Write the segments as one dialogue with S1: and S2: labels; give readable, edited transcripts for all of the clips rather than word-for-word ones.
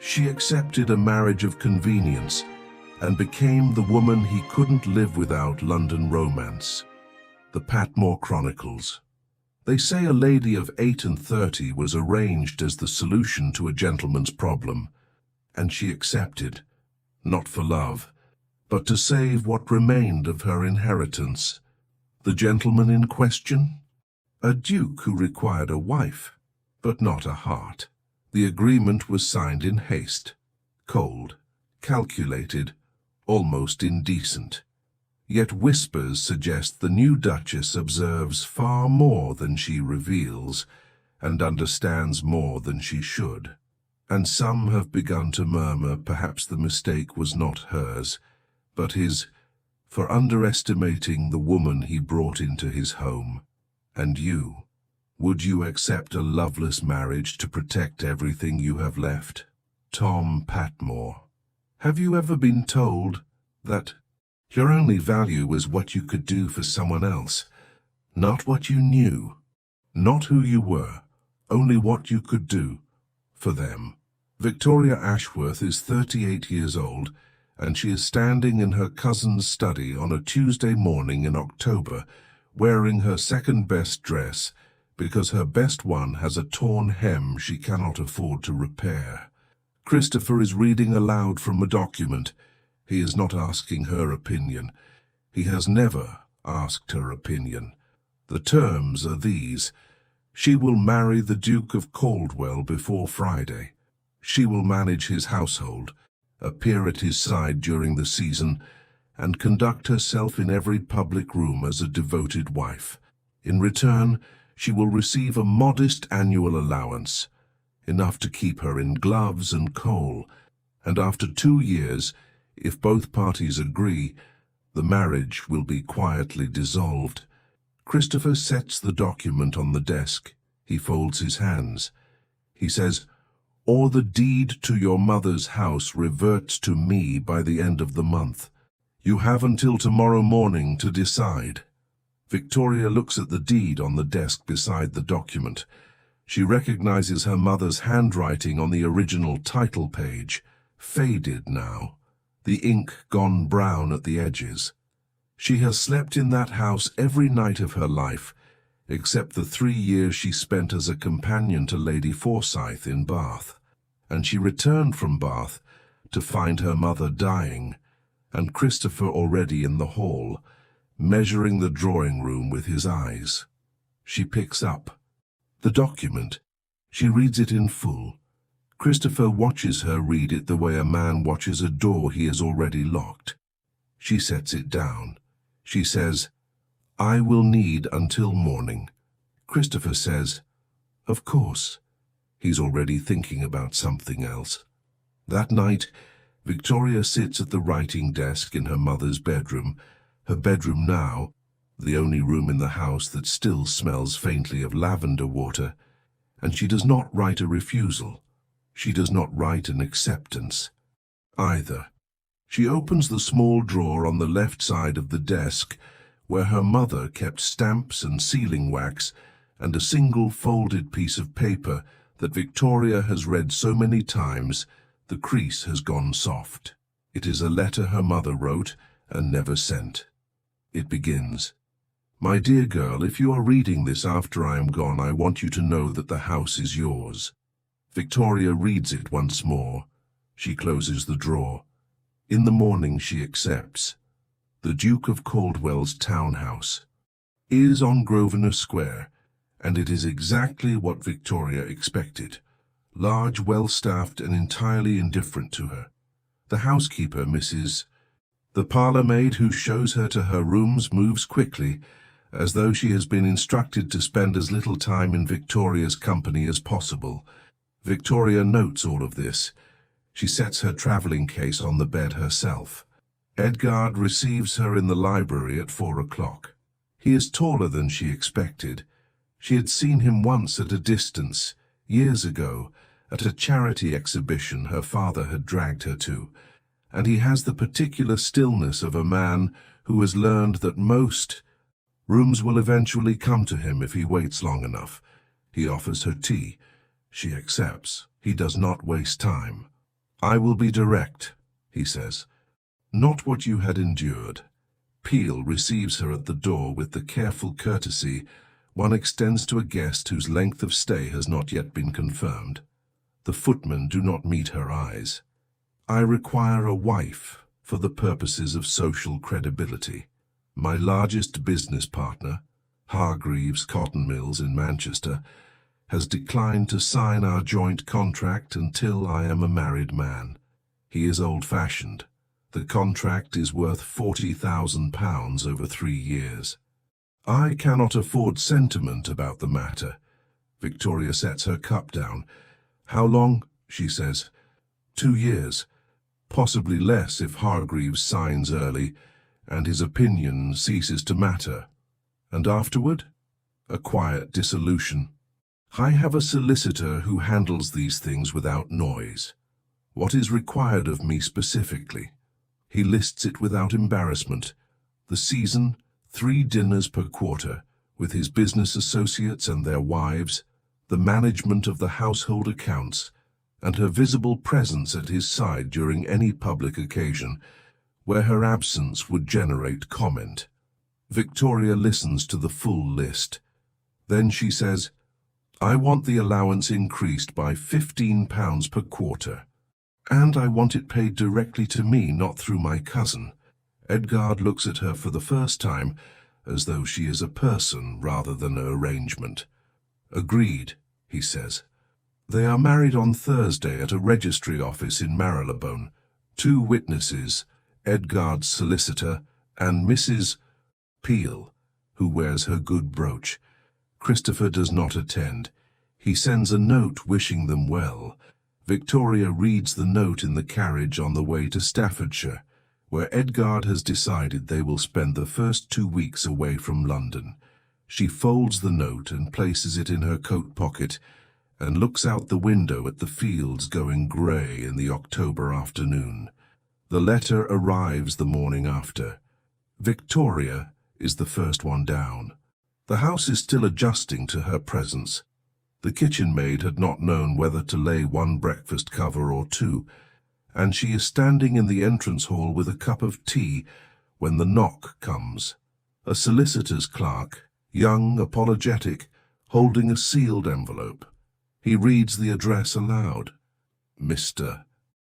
S1: She accepted a marriage of convenience and became the woman he couldn't live without. London romance. The Patmore Chronicles. They say a lady of 38 was arranged as the solution to a gentleman's problem, and she accepted, not for love, but to save what remained of her inheritance. The gentleman in question? A duke who required a wife, but not a heart. The agreement was signed in haste, cold, calculated, almost indecent. Yet whispers suggest the new Duchess observes far more than she reveals, and understands more than she should. And some have begun to murmur perhaps the mistake was not hers, but his, for underestimating the woman he brought into his home. And you, would you accept a loveless marriage to protect everything you have left? Tom Patmore. Have you ever been told that your only value was what you could do for someone else, not what you knew, not who you were, only what you could do for them? Victoria Ashworth is 38 years old, and she is standing in her cousin's study on a Tuesday morning in October, wearing her second-best dress because her best one has a torn hem she cannot afford to repair. Christopher is reading aloud from a document. He is not asking her opinion. He has never asked her opinion. The terms are these. She will marry the Duke of Caldwell before Friday. She will manage his household, appear at his side during the season, and conduct herself in every public room as a devoted wife. In return, she will receive a modest annual allowance, enough to keep her in gloves and coal, and after 2 years, if both parties agree, the marriage will be quietly dissolved. Christopher sets the document on the desk. He folds his hands. He says, "Or the deed to your mother's house reverts to me by the end of the month. You have until tomorrow morning to decide." Victoria looks at the deed on the desk beside the document. She recognizes her mother's handwriting on the original title page, faded now, the ink gone brown at the edges. She has slept in that house every night of her life, except the 3 years she spent as a companion to Lady Forsyth in Bath. And she returned from Bath to find her mother dying, and Christopher already in the hall, measuring the drawing room with his eyes. She picks up the document. She reads it in full. Christopher watches her read it the way a man watches a door he has already locked. She sets it down. She says, "I will need until morning." Christopher says, "Of course." He's already thinking about something else. That night, Victoria sits at the writing desk in her mother's bedroom, her bedroom now, the only room in the house that still smells faintly of lavender water, and she does not write a refusal. She does not write an acceptance either. She opens the small drawer on the left side of the desk where her mother kept stamps and sealing wax and a single folded piece of paper that Victoria has read so many times the crease has gone soft. It is a letter her mother wrote and never sent. It begins, "My dear girl, if you are reading this after I am gone, I want you to know that the house is yours." Victoria reads it once more. She closes the drawer. In the morning she accepts. The Duke of Caldwell's townhouse is on Grosvenor Square, and it is exactly what Victoria expected. Large, well-staffed, and entirely indifferent to her. The housekeeper, the parlour-maid who shows her to her rooms, moves quickly, as though she has been instructed to spend as little time in Victoria's company as possible. Victoria notes all of this. She sets her travelling case on the bed herself. Edgard receives her in the library at 4 o'clock. He is taller than she expected. She had seen him once at a distance, years ago, at a charity exhibition her father had dragged her to, and he has the particular stillness of a man who has learned that most rooms will eventually come to him if he waits long enough. He offers her tea. She accepts. He does not waste time. "I will be direct," he says. "Not what you had endured." Peel receives her at the door with the careful courtesy one extends to a guest whose length of stay has not yet been confirmed. The footmen do not meet her eyes. "I require a wife for the purposes of social credibility. My largest business partner, Hargreaves Cotton Mills in Manchester, has declined to sign our joint contract until I am a married man. He is old-fashioned. The contract is worth £40,000 over 3 years. I cannot afford sentiment about the matter." Victoria sets her cup down. "How long?" she says. 2 years. Possibly less if Hargreaves signs early and his opinion ceases to matter. And afterward? A quiet dissolution. "I have a solicitor who handles these things without noise. What is required of me specifically?" He lists it without embarrassment. The season, 3 dinners per quarter, with his business associates and their wives, the management of the household accounts, and her visible presence at his side during any public occasion where her absence would generate comment. Victoria listens to the full list. Then she says, "I want the allowance increased by £15 per quarter. And I want it paid directly to me, not through my cousin." Edgard looks at her for the first time, as though she is a person rather than an arrangement. "Agreed," he says. They are married on Thursday at a registry office in Marylebone. 2 witnesses, Edgard's solicitor and Mrs. Peel, who wears her good brooch. Christopher does not attend. He sends a note wishing them well. Victoria reads the note in the carriage on the way to Staffordshire, where Edgard has decided they will spend the first 2 weeks away from London. She folds the note and places it in her coat pocket and looks out the window at the fields going grey in the October afternoon. The letter arrives the morning after. Victoria is the first one down. The house is still adjusting to her presence. The kitchen maid had not known whether to lay 1 breakfast cover or 2, and she is standing in the entrance hall with a cup of tea when the knock comes. A solicitor's clerk, young, apologetic, holding a sealed envelope. He reads the address aloud. "Mr.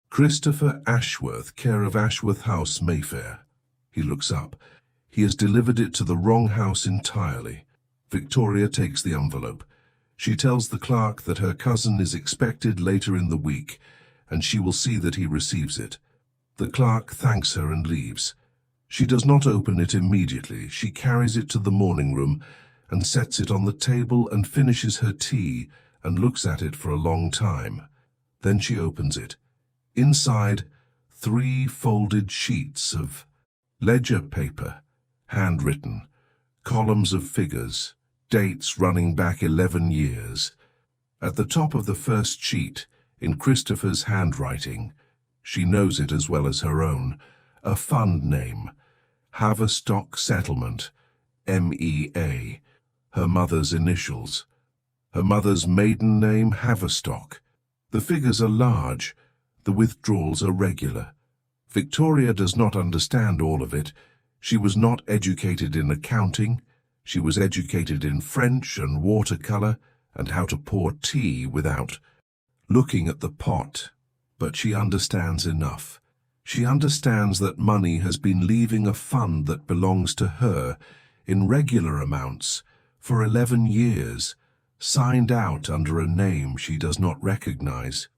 S1: Christopher Ashworth, care of Ashworth House, Mayfair." He looks up. He has delivered it to the wrong house entirely. Victoria takes the envelope. She tells the clerk that her cousin is expected later in the week, and she will see that he receives it. The clerk thanks her and leaves. She does not open it immediately. She carries it to the morning room and sets it on the table and finishes her tea and looks at it for a long time. Then she opens it. Inside, 3 folded sheets of ledger paper, handwritten, columns of figures, dates running back 11 years. At the top of the first sheet, in Christopher's handwriting, she knows it as well as her own, a fund name, Haverstock Settlement, MEA, her mother's initials. Her mother's maiden name, Haverstock. The figures are large, the withdrawals are regular. Victoria does not understand all of it. She was not educated in accounting. She was educated in French and watercolor and how to pour tea without looking at the pot. But she understands enough. She understands that money has been leaving a fund that belongs to her in regular amounts for 11 years, signed out under a name she does not recognize.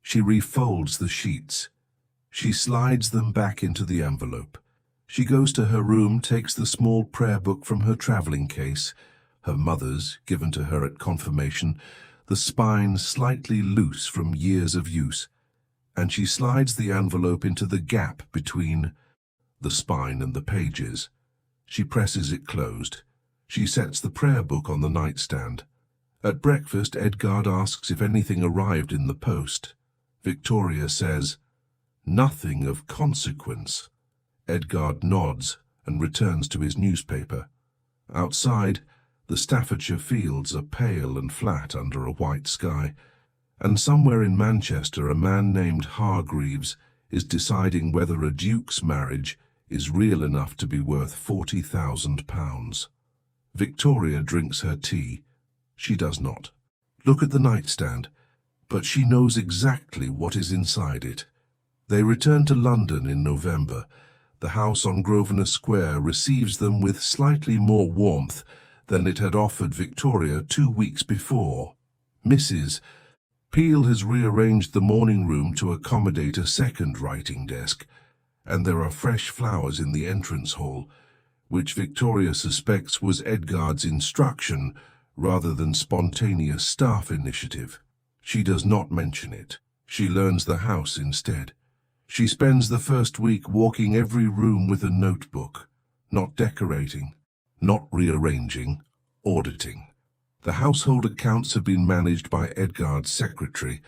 S1: She refolds the sheets. She slides them back into the envelope. She goes to her room, takes the small prayer book from her traveling case, her mother's, given to her at confirmation, the spine slightly loose from years of use, and she slides the envelope into the gap between the spine and the pages. She presses it closed. She sets the prayer book on the nightstand. At breakfast, Edgard asks if anything arrived in the post. Victoria says, "Nothing of consequence." Edgard nods and returns to his newspaper. Outside, the Staffordshire fields are pale and flat under a white sky. And somewhere in Manchester, a man named Hargreaves is deciding whether a duke's marriage is real enough to be worth £40,000. Victoria drinks her tea. She does not look at the nightstand, but she knows exactly what is inside it. They return to London in November. The house on Grosvenor Square receives them with slightly more warmth than it had offered Victoria 2 weeks before. Mrs. Peel has rearranged the morning room to accommodate a second writing desk, and there are fresh flowers in the entrance hall, which Victoria suspects was Edgard's instruction rather than spontaneous staff initiative. She does not mention it. She learns the house instead. She spends the first week walking every room with a notebook, not decorating, not rearranging, auditing. The household accounts have been managed by Edgard's secretary,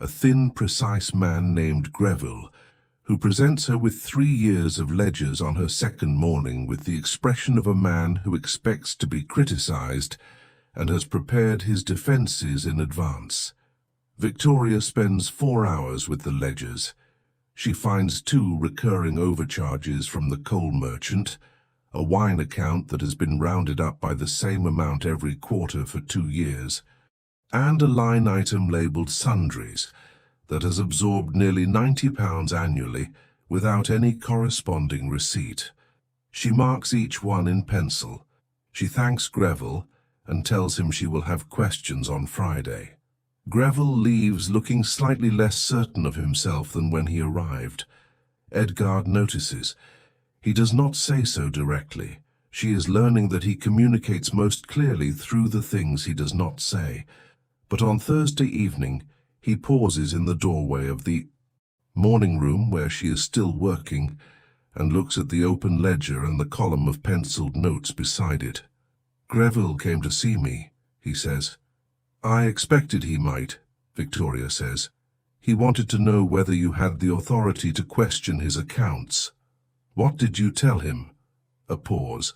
S1: a thin, precise man named Greville, who presents her with 3 years of ledgers on her second morning with the expression of a man who expects to be criticized and has prepared his defenses in advance. Victoria spends 4 hours with the ledgers. She finds 2 recurring overcharges from the coal merchant, a wine account that has been rounded up by the same amount every quarter for 2 years, and a line item labelled sundries that has absorbed nearly £90 annually without any corresponding receipt. She marks each one in pencil. She thanks Greville and tells him she will have questions on Friday. Greville leaves looking slightly less certain of himself than when he arrived. Edgard notices. He does not say so directly. She is learning that he communicates most clearly through the things he does not say. But on Thursday evening, he pauses in the doorway of the morning room where she is still working and looks at the open ledger and the column of penciled notes beside it. "Greville came to see me," he says. "I expected he might," Victoria says. "He wanted to know whether you had the authority to question his accounts." "What did you tell him?" A pause.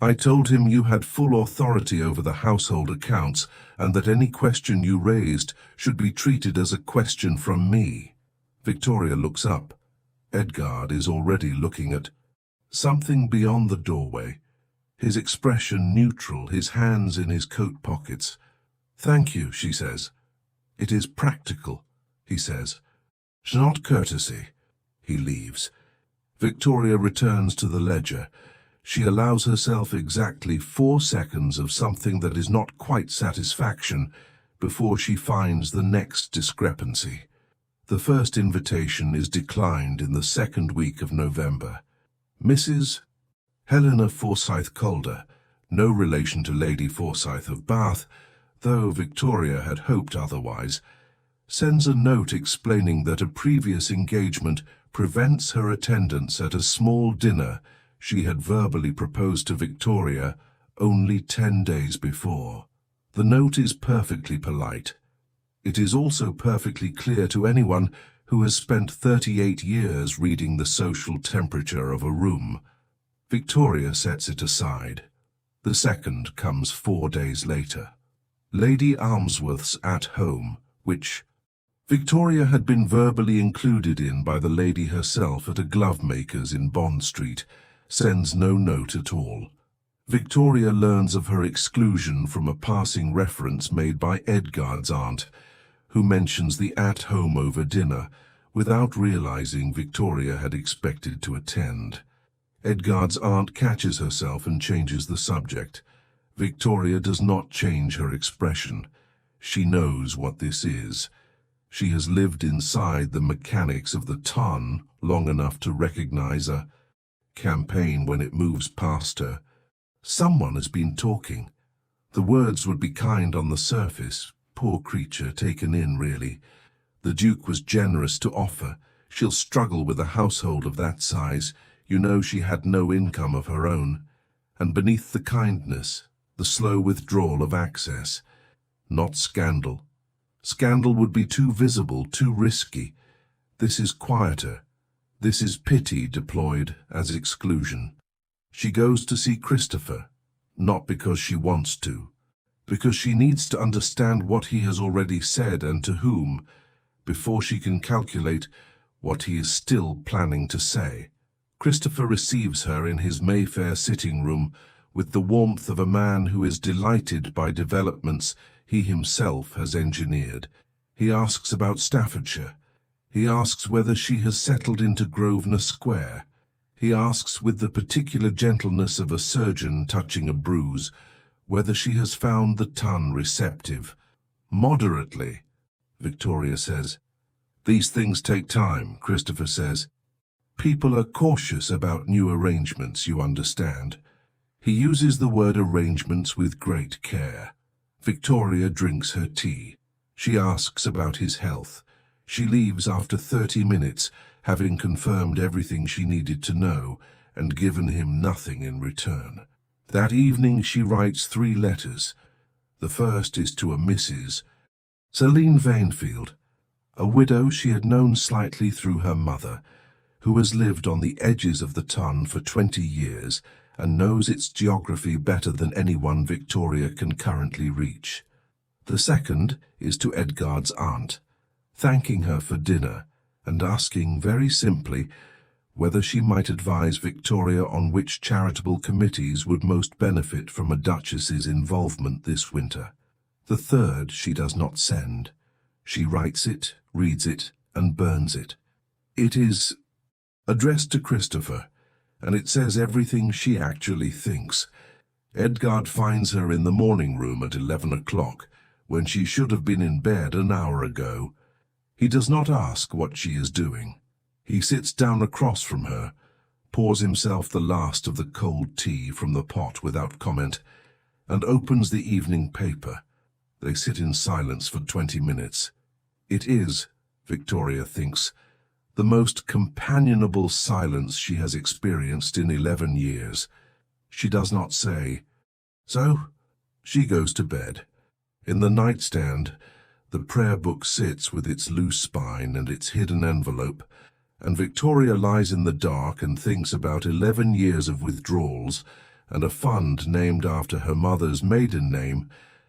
S1: "I told him you had full authority over the household accounts and that any question you raised should be treated as a question from me." Victoria looks up. Edgard is already looking at something beyond the doorway, his expression neutral, his hands in his coat pockets. "Thank you," she says. "It is practical," he says. "It's not courtesy." He leaves. Victoria returns to the ledger. She allows herself exactly 4 seconds of something that is not quite satisfaction before she finds the next discrepancy. The first invitation is declined in the 2nd week of November. Mrs. Helena Forsyth Calder, no relation to Lady Forsyth of Bath, though Victoria had hoped otherwise, sends a note explaining that a previous engagement prevents her attendance at a small dinner she had verbally proposed to Victoria only 10 days before. The note is perfectly polite. It is also perfectly clear to anyone who has spent 38 years reading the social temperature of a room. Victoria sets it aside. The second comes 4 days later. Lady Almsworth's At Home, which Victoria had been verbally included in by the lady herself at a glove-maker's in Bond Street, sends no note at all. Victoria learns of her exclusion from a passing reference made by Edgard's aunt, who mentions the at-home over dinner, without realizing Victoria had expected to attend. Edgard's aunt catches herself and changes the subject. Victoria does not change her expression. She knows what this is. She has lived inside the mechanics of the ton long enough to recognize a campaign when it moves past her. Someone has been talking. The words would be kind on the surface. Poor creature, taken in, really. The Duke was generous to offer. She'll struggle with a household of that size. You know she had no income of her own. And beneath the kindness, the slow withdrawal of access. Not scandal. Scandal would be too visible, too risky. This is quieter. This is pity deployed as exclusion. She goes to see Christopher, not because she wants to. because she needs to understand what he has already said and to whom, before she can calculate what he is still planning to say. Christopher receives her in his Mayfair sitting room with the warmth of a man who is delighted by developments he himself has engineered. He asks about Staffordshire. He asks whether she has settled into Grosvenor Square. He asks with the particular gentleness of a surgeon touching a bruise, whether she has found the ton receptive. Moderately, Victoria says. These things take time, Christopher says. People are cautious about new arrangements, you understand. He uses the word arrangements with great care. Victoria drinks her tea. She asks about his health. She leaves after 30 minutes, having confirmed everything she needed to know and given him nothing in return. That evening she writes 3 letters. The first is to a Mrs. Celine Vanefield, a widow she had known slightly through her mother, who has lived on the edges of the Ton for 20 years and knows its geography better than anyone Victoria can currently reach. The second is to Edgard's aunt, thanking her for dinner and asking very simply whether she might advise Victoria on which charitable committees would most benefit from a duchess's involvement this winter. The third she does not send. She writes it, reads it, and burns it. It is addressed to Christopher, and it says everything she actually thinks. Edgard finds her in the morning room at 11 o'clock, when she should have been in bed an hour ago. He does not ask what she is doing. He sits down across from her, pours himself the last of the cold tea from the pot without comment, and opens the evening paper. They sit in silence for 20 minutes. It is, Victoria thinks, the most companionable silence she has experienced in 11 years. She does not say, "So?" She goes to bed. In the nightstand, the prayer book sits with its loose spine and its hidden envelope, and Victoria lies in the dark and thinks about 11 years of withdrawals and a fund named after her mother's maiden name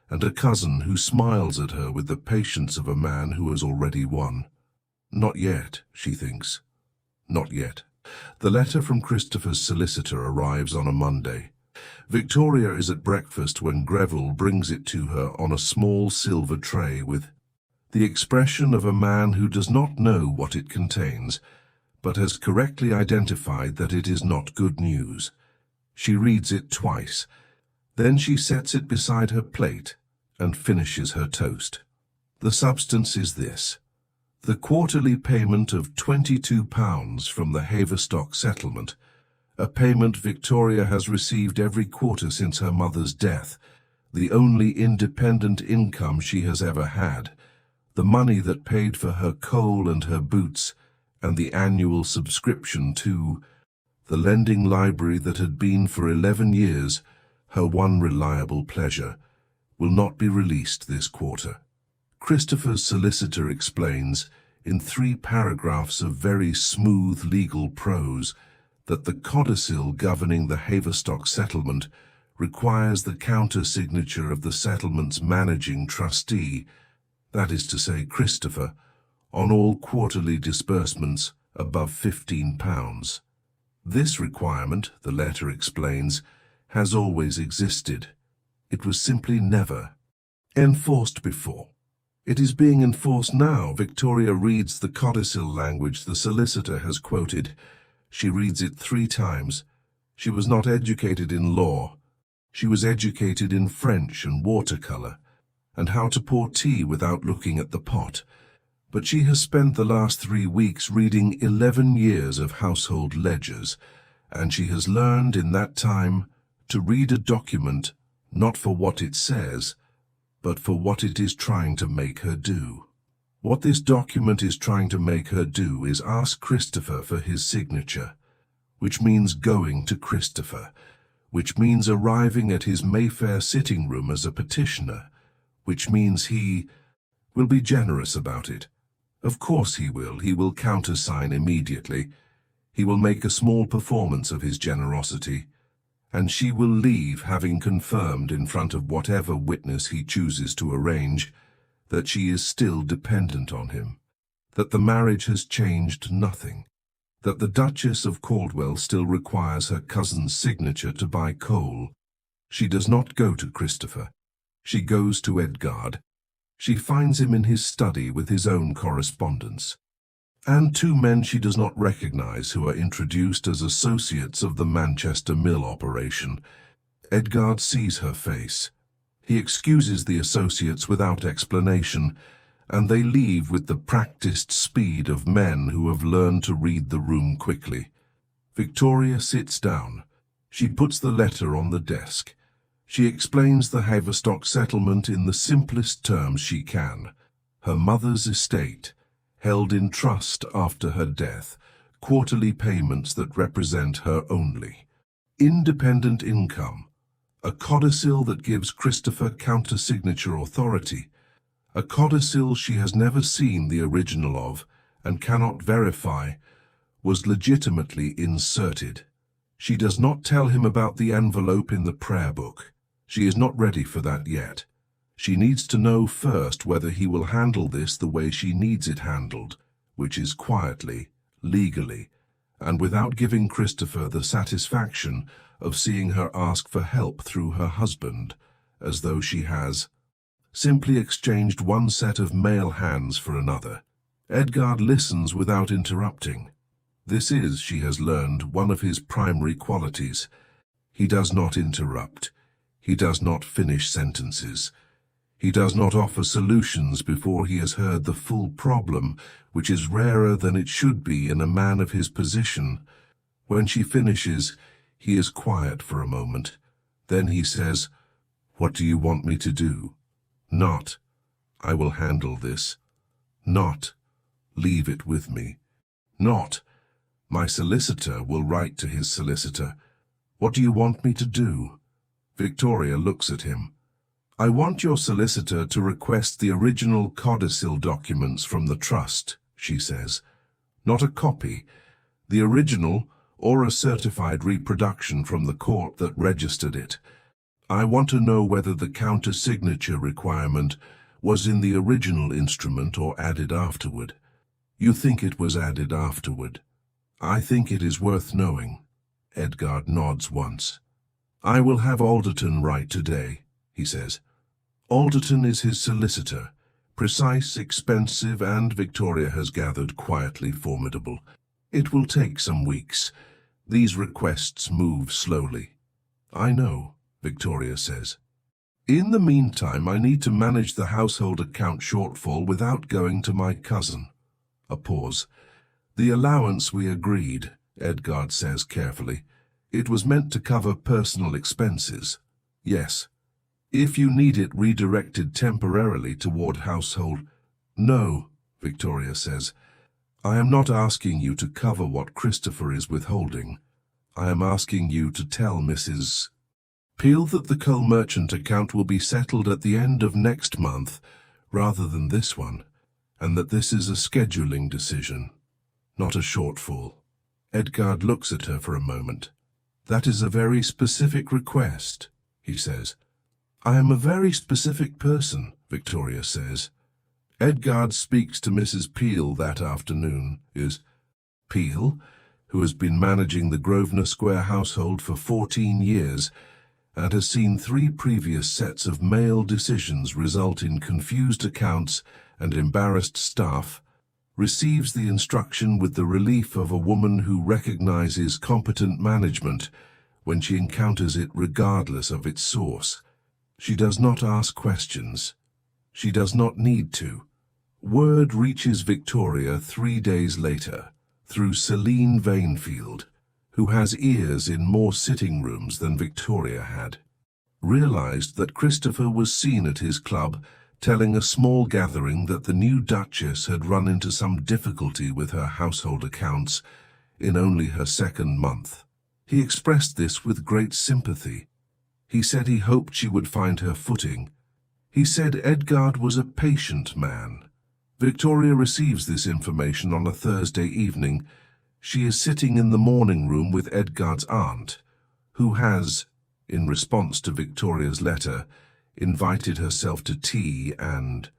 S1: and a cousin who smiles at her with the patience of a man who has already won. Not yet, she thinks. Not yet. The letter from Christopher's solicitor arrives on a Monday. Victoria is at breakfast when Greville brings it to her on a small silver tray with the expression of a man who does not know what it contains, but has correctly identified that it is not good news. She reads it twice. Then she sets it beside her plate and finishes her toast. The substance is this: the quarterly payment of £22 from the Haverstock settlement, a payment Victoria has received every quarter since her mother's death, the only independent income she has ever had, the money that paid for her coal and her boots, and the annual subscription to the lending library that had been for 11 years her one reliable pleasure, will not be released this quarter. Christopher's solicitor explains, in 3 paragraphs of very smooth legal prose, that the codicil governing the Haverstock settlement requires the counter-signature of the settlement's managing trustee, that is to say Christopher, on all quarterly disbursements above £15. This requirement, the letter explains, has always existed. It was simply never enforced before. It is being enforced now. Victoria reads the codicil language the solicitor has quoted. She reads it 3 times. She was not educated in law. She was educated in French and watercolor, and how to pour tea without looking at the pot. But she has spent the last 3 weeks reading 11 years of household ledgers, and she has learned in that time to read a document not for what it says, but for what it is trying to make her do. What this document is trying to make her do is ask Christopher for his signature, which means going to Christopher, which means arriving at his Mayfair sitting room as a petitioner, which means he will be generous about it. Of course he will. He will countersign immediately. He will make a small performance of his generosity. and she will leave having confirmed in front of whatever witness he chooses to arrange that she is still dependent on him, that the marriage has changed nothing, that the Duchess of Caldwell still requires her cousin's signature to buy coal. She does not go to Christopher. She goes to Edgard. She finds him in his study with his own correspondence, and two men she does not recognize who are introduced as associates of the Manchester Mill operation. Edgard sees her face. He excuses the associates without explanation, and they leave with the practiced speed of men who have learned to read the room quickly. Victoria sits down. She puts the letter on the desk. She explains the Haverstock settlement in the simplest terms she can. Her mother's estate, held in trust after her death, quarterly payments that represent her only. Independent income, a codicil that gives Christopher counter-signature authority, a codicil she has never seen the original of and cannot verify, was legitimately inserted. She does not tell him about the envelope in the prayer book. She is not ready for that yet. She needs to know first whether he will handle this the way she needs it handled, which is quietly, legally, and without giving Christopher the satisfaction of seeing her ask for help through her husband, as though she has simply exchanged one set of male hands for another. Edgard listens without interrupting. This is, she has learned, one of his primary qualities. He does not interrupt. He does not finish sentences. He does not offer solutions before he has heard the full problem, which is rarer than it should be in a man of his position. When she finishes, he is quiet for a moment. Then he says, "What do you want me to do?" Not, "I will handle this." Not, "Leave it with me." Not, "My solicitor will write to his solicitor." "What do you want me to do?" Victoria looks at him. "I want your solicitor to request the original codicil documents from the trust," she says. "Not a copy, the original or a certified reproduction from the court that registered it. I want to know whether the counter-signature requirement was in the original instrument or added afterward." "You think it was added afterward?" "I think it is worth knowing." Edgard nods once. "I will have Alderton write today," he says. Alderton is his solicitor, precise, expensive, and, Victoria has gathered, quietly formidable. It will take some weeks. These requests move slowly. "I know," Victoria says. "In the meantime, I need to manage the household account shortfall without going to my cousin." A pause. "The allowance we agreed," Edgard says carefully. "It was meant to cover personal expenses." "Yes." "If you need it redirected temporarily toward household—" "No," Victoria says. "I am not asking you to cover what Christopher is withholding. I am asking you to tell Mrs. Peel that the coal merchant account will be settled at the end of next month rather than this one, and that this is a scheduling decision, not a shortfall." Edgard looks at her for a moment. "That is a very specific request," he says. "I am a very specific person," Victoria says. Edgard speaks to Mrs. Peel that afternoon. Is Peel, who has been managing the Grosvenor Square household for 14 years and has seen 3 previous sets of male decisions result in confused accounts and embarrassed staff, receives the instruction with the relief of a woman who recognizes competent management when she encounters it regardless of its source. She does not ask questions. She does not need to. Word reaches Victoria 3 days later through Celine Vanefield, who has ears in more sitting rooms than Victoria had. Realized that Christopher was seen at his club telling a small gathering that the new Duchess had run into some difficulty with her household accounts in only her 2nd month. He expressed this with great sympathy. He said he hoped she would find her footing. He said Edgard was a patient man. Victoria receives this information on a Thursday evening. She is sitting in the morning room with Edgard's aunt, who has, in response to Victoria's letter, invited herself to tea and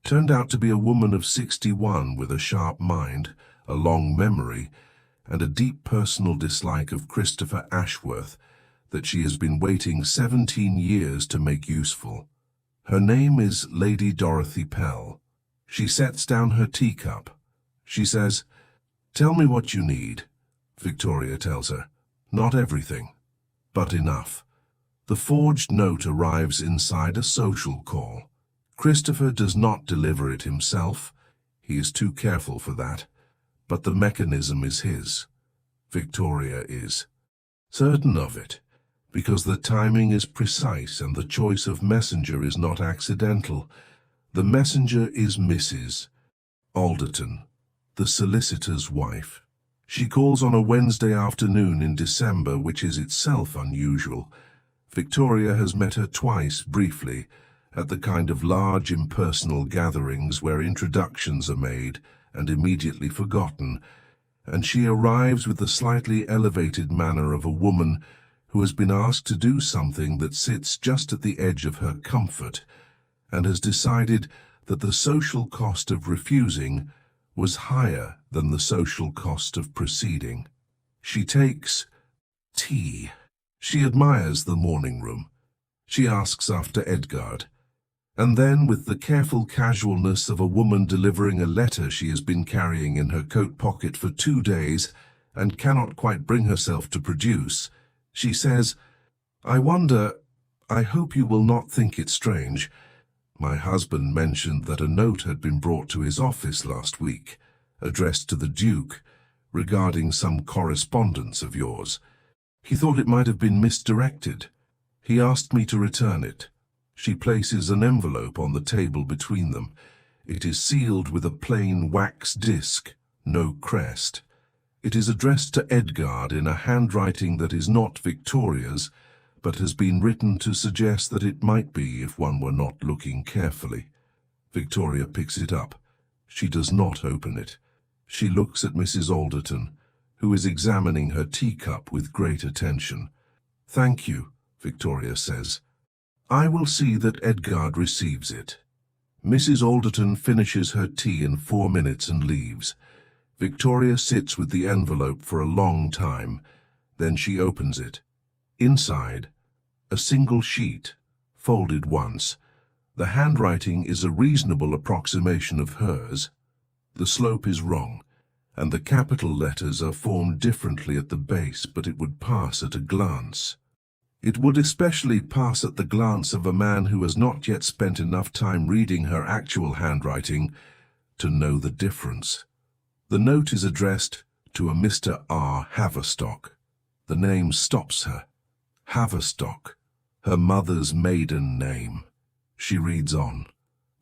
S1: turned out to be a woman of 61 with a sharp mind, a long memory, and a deep personal dislike of Christopher Ashworth that she has been waiting 17 years to make useful. Her name is Lady Dorothy Pell. She sets down her teacup. She says, "Tell me what you need." Victoria tells her, "Not everything, but enough." The forged note arrives inside a social call. Christopher does not deliver it himself. He is too careful for that. But the mechanism is his. Victoria is certain of it, because the timing is precise and the choice of messenger is not accidental. The messenger is Mrs. Alderton, the solicitor's wife. She calls on a Wednesday afternoon in December, which is itself unusual. Victoria has met her twice, briefly, at the kind of large impersonal gatherings where introductions are made and immediately forgotten, and she arrives with the slightly elevated manner of a woman who has been asked to do something that sits just at the edge of her comfort, and has decided that the social cost of refusing was higher than the social cost of proceeding. She takes tea. She admires the morning room. She asks after Edgard, and then, with the careful casualness of a woman delivering a letter she has been carrying in her coat pocket for 2 days and cannot quite bring herself to produce, she says, "I hope you will not think it strange. My husband mentioned that a note had been brought to his office last week, addressed to the Duke, regarding some correspondence of yours. He thought it might have been misdirected. He asked me to return it." She places an envelope on the table between them. It is sealed with a plain wax disc, no crest. It is addressed to Edgard in a handwriting that is not Victoria's, but has been written to suggest that it might be if one were not looking carefully. Victoria picks it up. She does not open it. She looks at Mrs. Alderton, who is examining her teacup with great attention. "Thank you," Victoria says. "I will see that Edgard receives it." Mrs. Alderton finishes her tea in 4 minutes and leaves. Victoria sits with the envelope for a long time. Then she opens it. Inside, a single sheet, folded once. The handwriting is a reasonable approximation of hers. The slope is wrong, and the capital letters are formed differently at the base, but it would pass at a glance. It would especially pass at the glance of a man who has not yet spent enough time reading her actual handwriting to know the difference. The note is addressed to a Mr. R. Haverstock. The name stops her. Haverstock, her mother's maiden name. She reads on.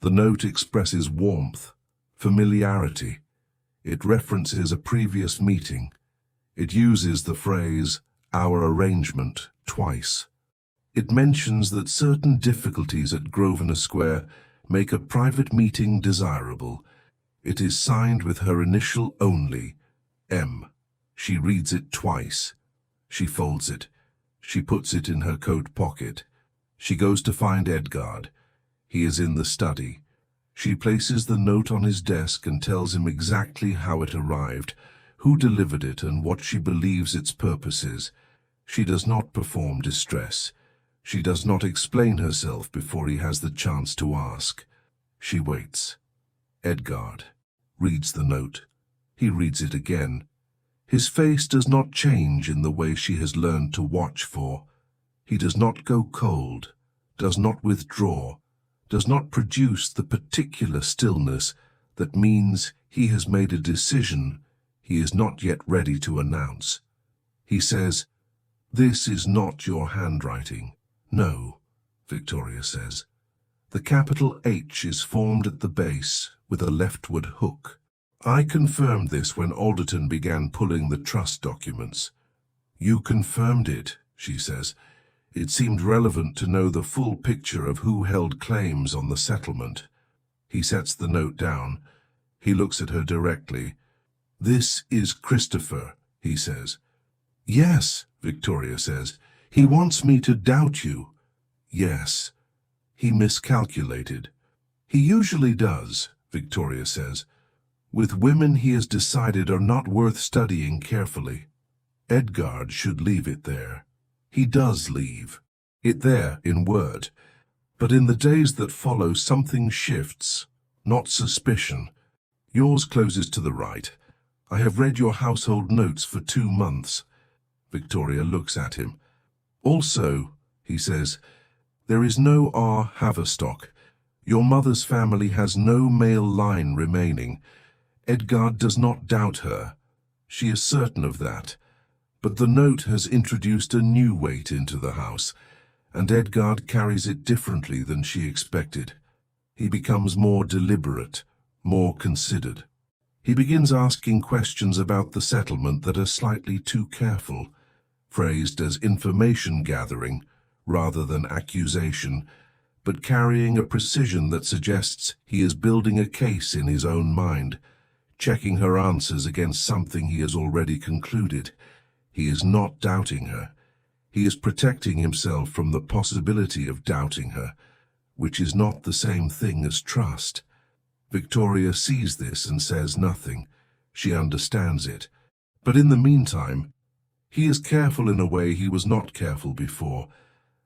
S1: The note expresses warmth, familiarity. It references a previous meeting. It uses the phrase, "our arrangement," twice. It mentions that certain difficulties at Grosvenor Square make a private meeting desirable. It is signed with her initial only, M. She reads it twice. She folds it. She puts it in her coat pocket. She goes to find Edgard. He is in the study. She places the note on his desk and tells him exactly how it arrived, who delivered it, and what she believes its purpose is. She does not perform distress. She does not explain herself before he has the chance to ask. She waits. Edgard reads the note. He reads it again. His face does not change in the way she has learned to watch for. He does not go cold, does not withdraw, does not produce the particular stillness that means he has made a decision he is not yet ready to announce. He says, "This is not your handwriting." "No," Victoria says. The capital H is formed at the base with a leftward hook. "I confirmed this when Alderton began pulling the trust documents." "You confirmed it," she says. "It seemed relevant to know the full picture of who held claims on the settlement." He sets the note down. He looks at her directly. "This is Christopher," he says. "Yes," Victoria says. He wants me to doubt you. Yes, he miscalculated. He usually does, Victoria says. With women he has decided are not worth studying carefully. Edgard should leave it there. He does leave it there in word. But in the days that follow, something shifts, not suspicion. Yours closes to the right. I have read your household notes for 2 months. Victoria looks at him. Also, he says, there is no R. Haverstock. Your mother's family has no male line remaining. Edgard does not doubt her. She is certain of that. But the note has introduced a new weight into the house, and Edgard carries it differently than she expected. He becomes more deliberate, more considered. He begins asking questions about the settlement that are slightly too careful, phrased as information gathering rather than accusation, but carrying a precision that suggests he is building a case in his own mind, checking her answers against something he has already concluded. He is not doubting her. He is protecting himself from the possibility of doubting her, which is not the same thing as trust. Victoria sees this and says nothing. She understands it. But in the meantime, he is careful in a way he was not careful before,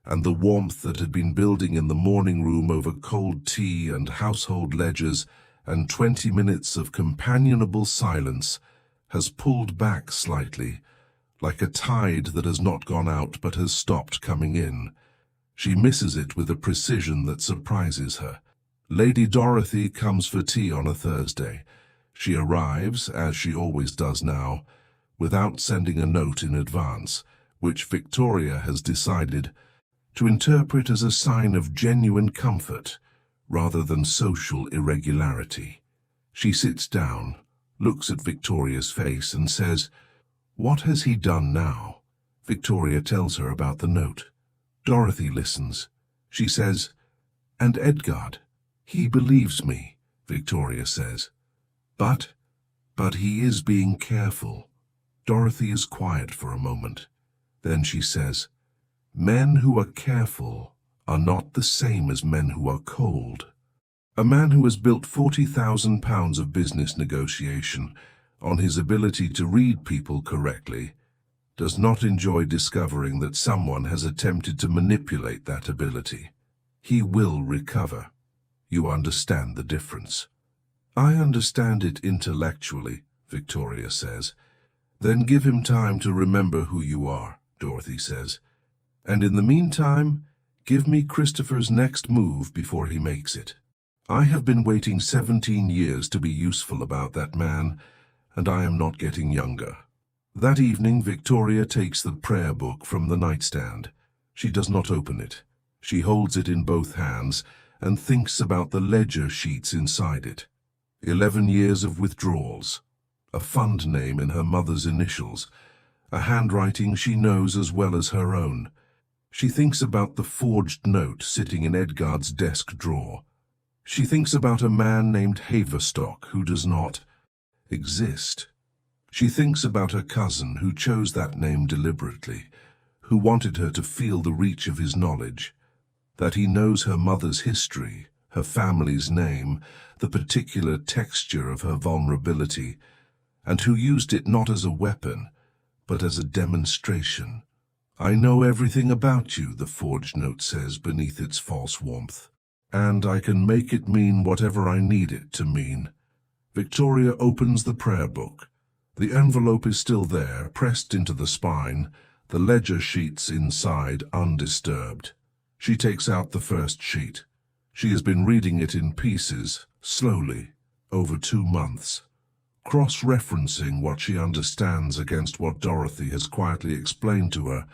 S1: and the warmth that had been building in the morning room over cold tea and household ledgers and 20 minutes of companionable silence has pulled back slightly, like a tide that has not gone out but has stopped coming in. She misses it with a precision that surprises her. Lady Dorothy comes for tea on a Thursday. She arrives, as she always does now, without sending a note in advance, which Victoria has decided to interpret as a sign of genuine comfort rather than social irregularity. She sits down, looks at Victoria's face and says, "What has he done now?" Victoria tells her about the note. Dorothy listens. She says, "And Edgard, he believes me," Victoria says. But he is being careful." Dorothy is quiet for a moment. Then she says, "Men who are careful are not the same as men who are cold." A man who has built £40,000 of business negotiation on his ability to read people correctly does not enjoy discovering that someone has attempted to manipulate that ability. He will recover. You understand the difference. "I understand it intellectually," Victoria says. "Then give him time to remember who you are," Dorothy says. "And in the meantime, give me Christopher's next move before he makes it. I have been waiting 17 years to be useful about that man, and I am not getting younger." That evening, Victoria takes the prayer book from the nightstand. She does not open it. She holds it in both hands and thinks about the ledger sheets inside it. 11 years of withdrawals, a fund name in her mother's initials, a handwriting she knows as well as her own. She thinks about the forged note sitting in Edgard's desk drawer. She thinks about a man named Haverstock who does not exist. She thinks about her cousin who chose that name deliberately, who wanted her to feel the reach of his knowledge, that he knows her mother's history, her family's name, the particular texture of her vulnerability, and who used it not as a weapon, but as a demonstration. "I know everything about you," the forged note says beneath its false warmth, "and I can make it mean whatever I need it to mean." Victoria opens the prayer book. The envelope is still there, pressed into the spine, the ledger sheets inside undisturbed. She takes out the first sheet. She has been reading it in pieces, slowly, over 2 months, cross-referencing what she understands against what Dorothy has quietly explained to her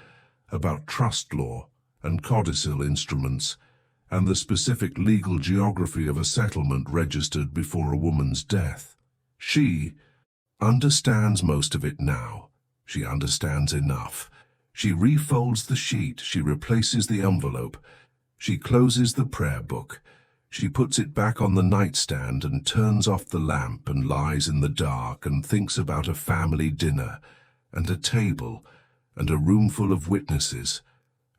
S1: about trust law and codicil instruments and the specific legal geography of a settlement registered before a woman's death. She understands most of it now. She understands enough. She refolds the sheet, she replaces the envelope, she closes the prayer book, she puts it back on the nightstand and turns off the lamp and lies in the dark and thinks about a family dinner and a table and a room full of witnesses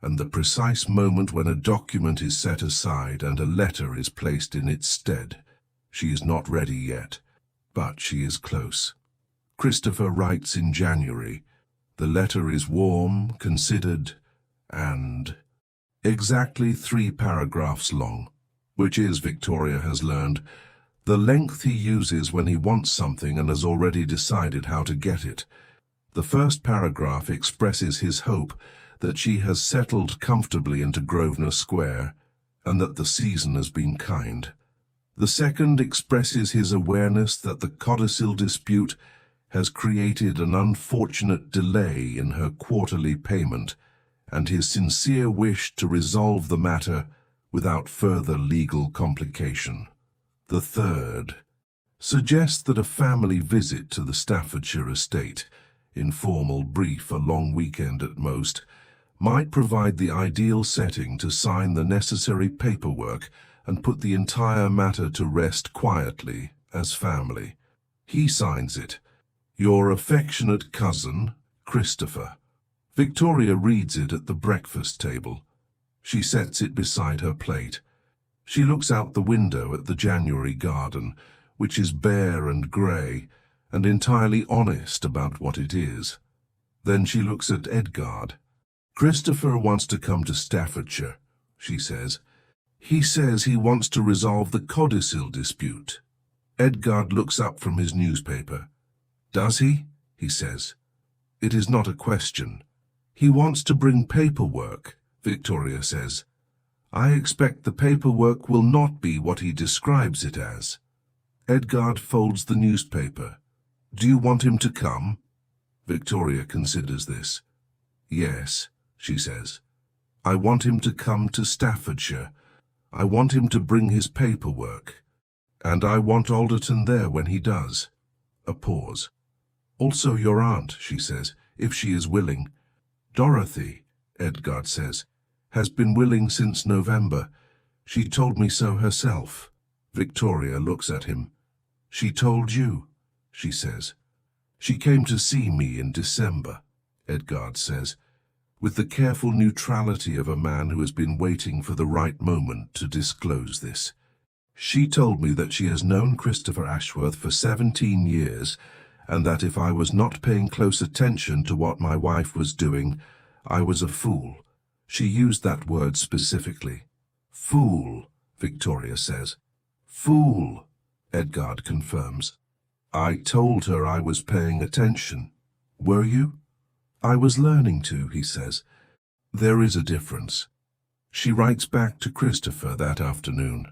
S1: and the precise moment when a document is set aside and a letter is placed in its stead. She is not ready yet, but she is close. Christopher writes in January. The letter is warm, considered, and exactly 3 paragraphs long, which is, Victoria has learned, the length he uses when he wants something and has already decided how to get it. The first paragraph expresses his hope that she has settled comfortably into Grosvenor Square and that the season has been kind. The second expresses his awareness that the codicil dispute has created an unfortunate delay in her quarterly payment and his sincere wish to resolve the matter without further legal complication. The third suggests that a family visit to the Staffordshire estate, informal, brief, a long weekend at most, might provide the ideal setting to sign the necessary paperwork and put the entire matter to rest quietly as family. He signs it. Your affectionate cousin, Christopher. Victoria reads it at the breakfast table. She sets it beside her plate. She looks out the window at the January garden, which is bare and grey, and entirely honest about what it is. Then she looks at Edgard. Christopher wants to come to Staffordshire, she says. He says he wants to resolve the codicil dispute. Edgard looks up from his newspaper. Does he? He says. It is not a question. He wants to bring paperwork, Victoria says. I expect the paperwork will not be what he describes it as. Edgard folds the newspaper. Do you want him to come? Victoria considers this. Yes, she says. I want him to come to Staffordshire. I want him to bring his paperwork. And I want Alderton there when he does. A pause. Also your aunt, she says, if she is willing. Dorothy, Edgard says, has been willing since November. She told me so herself. Victoria looks at him. She told you, she says. She came to see me in December, Edgard says, with the careful neutrality of a man who has been waiting for the right moment to disclose this. She told me that she has known Christopher Ashworth for 17 years, and that if I was not paying close attention to what my wife was doing, I was a fool. She used that word specifically. Fool, Victoria says. Fool, Edgard confirms. I told her I was paying attention. Were you? I was learning to, he says. There is a difference. She writes back to Christopher that afternoon.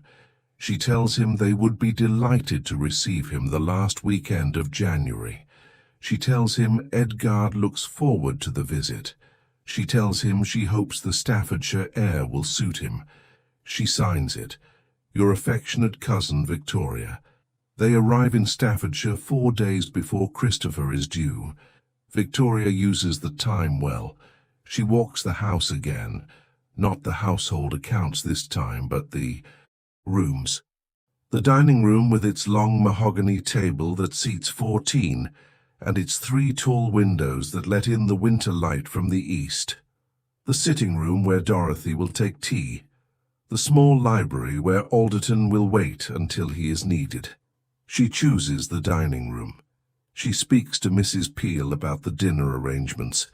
S1: She tells him they would be delighted to receive him the last weekend of January. She tells him Edgard looks forward to the visit. She tells him she hopes the Staffordshire air will suit him. She signs it. Your affectionate cousin, Victoria. They arrive in Staffordshire 4 days before Christopher is due. Victoria uses the time well. She walks the house again. Not the household accounts this time, but the rooms. The dining room with its long mahogany table that seats 14, and its 3 tall windows that let in the winter light from the east. The sitting room where Dorothy will take tea. The small library where Alderton will wait until he is needed. She chooses the dining room. She speaks to Mrs. Peel about the dinner arrangements.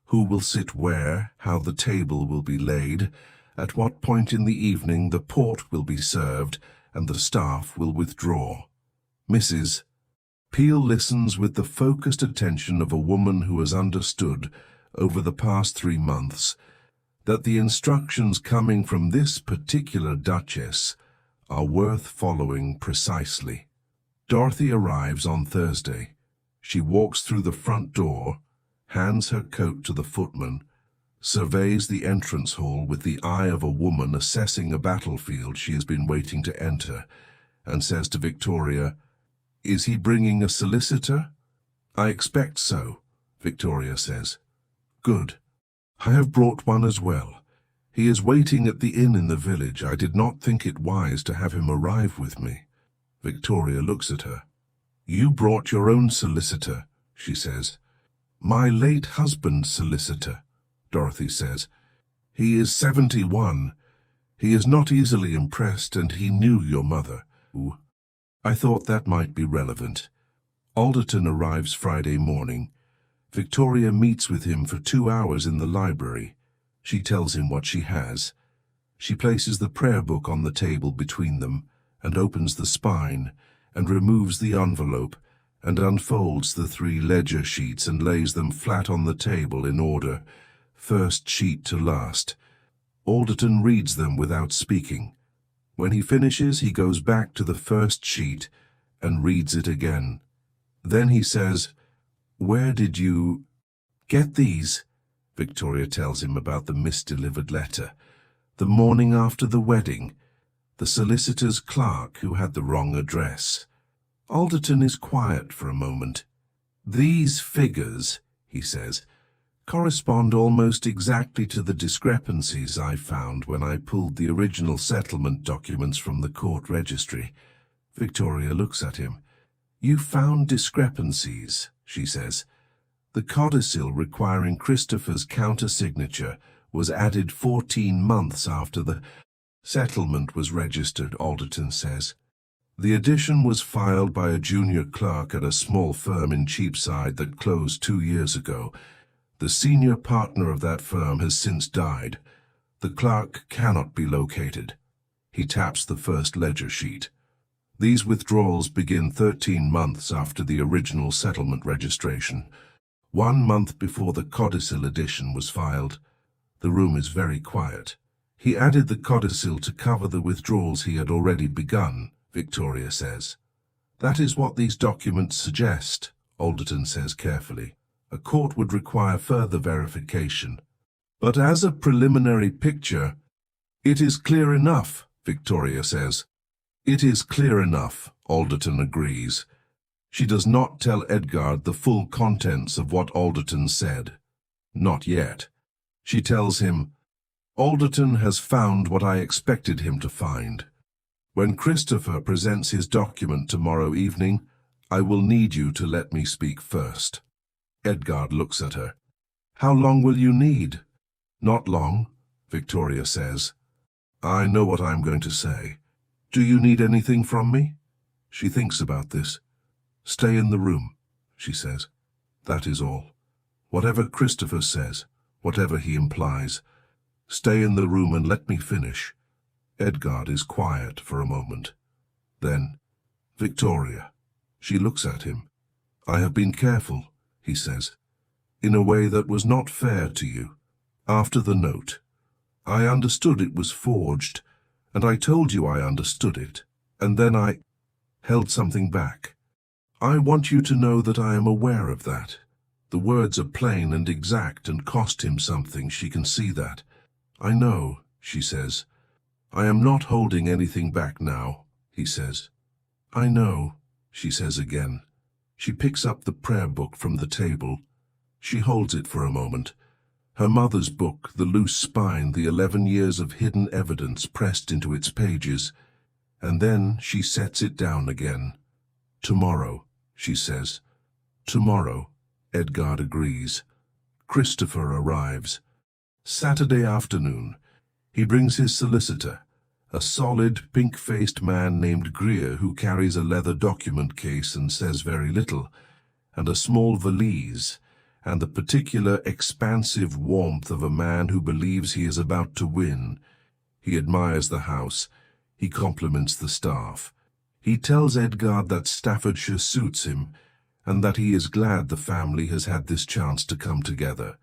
S1: Who will sit where, how the table will be laid, at what point in the evening the port will be served, and the staff will withdraw. Mrs. Peel listens with the focused attention of a woman who has understood, over the past 3 months, that the instructions coming from this particular Duchess are worth following precisely. Dorothy arrives on Thursday. She walks through the front door, hands her coat to the footman, surveys the entrance hall with the eye of a woman assessing a battlefield she has been waiting to enter, and says to Victoria, "Is he bringing a solicitor?" "I expect so," Victoria says. "Good. I have brought one as well. He is waiting at the inn in the village. I did not think it wise to have him arrive with me." Victoria looks at her. "You brought your own solicitor," she says. "My late husband's solicitor," Dorothy says. He is 71. He is not easily impressed, and he knew your mother. Ooh. I thought that might be relevant. Alderton arrives Friday morning. Victoria meets with him for 2 hours in the library. She tells him what she has. She places the prayer book on the table between them, and opens the spine, and removes the envelope, and unfolds the 3 ledger sheets and lays them flat on the table in order, first sheet to last. Alderton reads them without speaking. When he finishes, he goes back to the first sheet and reads it again. Then he says, "Where did you get these?" Victoria tells him about the misdelivered letter. The morning after the wedding, the solicitor's clerk who had the wrong address. Alderton is quiet for a moment. "These figures," he says, "correspond almost exactly to the discrepancies I found when I pulled the original settlement documents from the court registry." Victoria looks at him. "You found discrepancies," she says. "The codicil requiring Christopher's counter-signature was added 14 months after the settlement was registered," Alderton says. "The addition was filed by a junior clerk at a small firm in Cheapside that closed 2 years ago. The senior partner of that firm has since died. The clerk cannot be located." He taps the first ledger sheet. "These withdrawals begin 13 months after the original settlement registration, 1 month before the codicil edition was filed." The room is very quiet. "He added the codicil to cover the withdrawals he had already begun," Victoria says. "That is what these documents suggest," Alderton says carefully. "A court would require further verification. But as a preliminary picture, it is clear enough," Victoria says. "It is clear enough," Alderton agrees. She does not tell Edgard the full contents of what Alderton said. Not yet. She tells him, "Alderton has found what I expected him to find. When Christopher presents his document tomorrow evening, I will need you to let me speak first." Edgard looks at her. "How long will you need?" "Not long," Victoria says. "I know what I'm going to say. Do you need anything from me?" She thinks about this. "Stay in the room," she says. "That is all. Whatever Christopher says, whatever he implies, stay in the room and let me finish." Edgard is quiet for a moment. Then, "Victoria." She looks at him. "I have been careful," he says, "in a way that was not fair to you. After the note, I understood it was forged, and I told you I understood it, and then I held something back. I want you to know that I am aware of that. The words are plain and exact and cost him something, she can see that." "I know," she says. "I am not holding anything back now," he says. "I know," she says again. She picks up the prayer book from the table. She holds it for a moment. Her mother's book, the loose spine, the 11 years of hidden evidence pressed into its pages. And then she sets it down again. "Tomorrow," she says. "Tomorrow," Edgard agrees. Christopher arrives. Saturday afternoon. He brings his solicitor, a solid, pink-faced man named Greer who carries a leather document case and says very little, and a small valise, and the particular expansive warmth of a man who believes he is about to win. He admires the house. He compliments the staff. He tells Edgard that Staffordshire suits him, and that he is glad the family has had this chance to come together.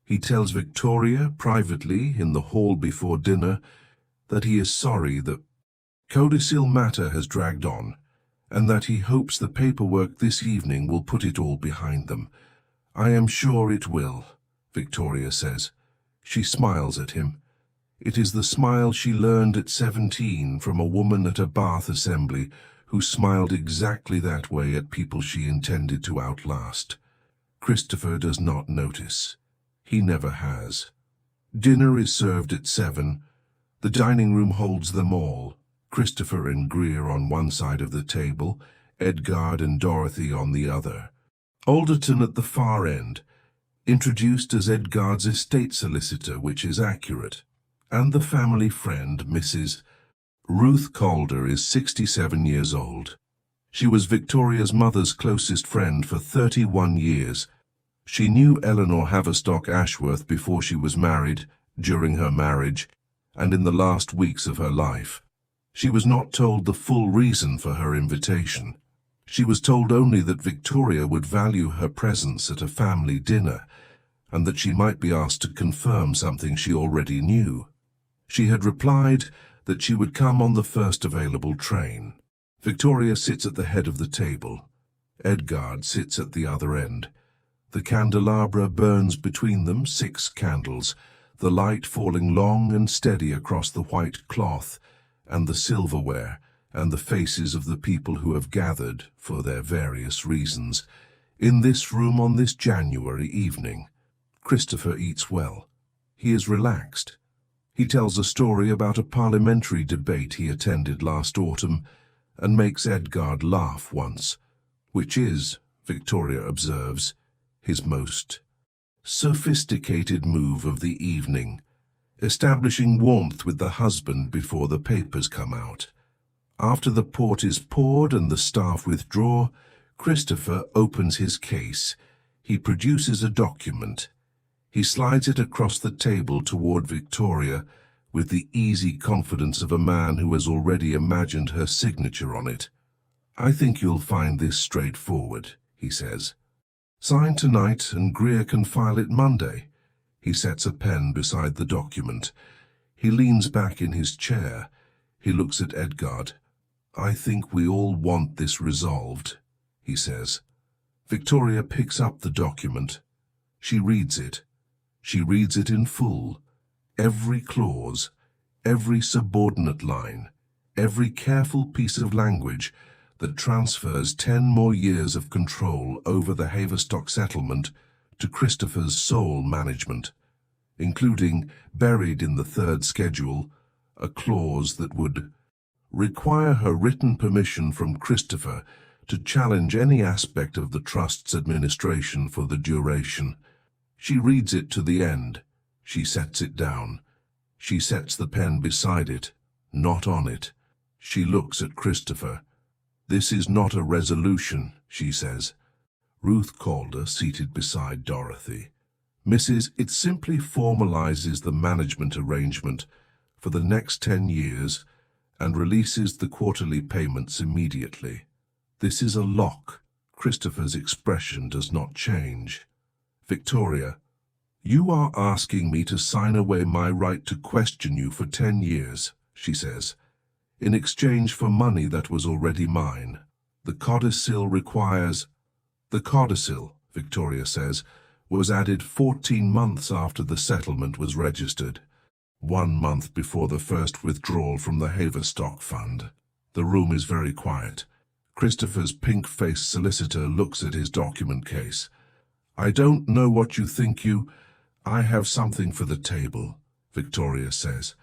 S1: He tells Victoria, privately, in the hall before dinner, that he is sorry the codicil matter has dragged on, and that he hopes the paperwork this evening will put it all behind them. "I am sure it will," Victoria says. She smiles at him. It is the smile she learned at 17 from a woman at a Bath assembly who smiled exactly that way at people she intended to outlast. Christopher does not notice. He never has. Dinner is served at 7. The dining room holds them all, Christopher and Greer on one side of the table, Edgard and Dorothy on the other. Alderton at the far end. introduced as Edgard's estate solicitor, which is accurate, and the family friend, Mrs. Ruth Calder, is 67 years old. She was Victoria's mother's closest friend for 31 years. She knew Eleanor Haverstock Ashworth before she was married, during her marriage, and in the last weeks of her life. She was not told the full reason for her invitation. She was told only that Victoria would value her presence at a family dinner, and that she might be asked to confirm something she already knew. She had replied that she would come on the first available train. Victoria sits at the head of the table. Edgard sits at the other end. The candelabra burns between them, 6 candles, the light falling long and steady across the white cloth and the silverware and the faces of the people who have gathered, for their various reasons, in this room on this January evening. Christopher eats well. He is relaxed. He tells a story about a parliamentary debate he attended last autumn and makes Edgard laugh once, which is, Victoria observes, his most sophisticated move of the evening, establishing warmth with the husband before the papers come out. After the port is poured and the staff withdraw, Christopher opens his case. He produces a document. He slides it across the table toward Victoria with the easy confidence of a man who has already imagined her signature on it. "I think you'll find this straightforward," he says. "Sign tonight and Greer can file it Monday." He sets a pen beside the document. He leans back in his chair. He looks at Edgard. "I think we all want this resolved," he says. Victoria picks up the document. She reads it. She reads it in full. Every clause, every subordinate line, every careful piece of language that transfers 10 more years of control over the Haverstock settlement to Christopher's sole management, including, buried in the 3rd schedule, a clause that would require her written permission from Christopher to challenge any aspect of the trust's administration for the duration. She reads it to the end. She sets it down. She sets the pen beside it, not on it. She looks at Christopher. "This is not a resolution," she says. Ruth Calder seated beside Dorothy. It simply formalizes the management arrangement for the next 10 years and releases the quarterly payments immediately. This is a lock." Christopher's expression does not change. "Victoria, you are asking me to sign away my right to question you for 10 years, she says, "in exchange for money that was already mine. The codicil requires—" "The codicil," Victoria says, "was added 14 months after the settlement was registered, 1 month before the first withdrawal from the Haverstock Fund." The room is very quiet. Christopher's pink-faced solicitor looks at his document case. "I don't know what you think I have something for the table," Victoria says.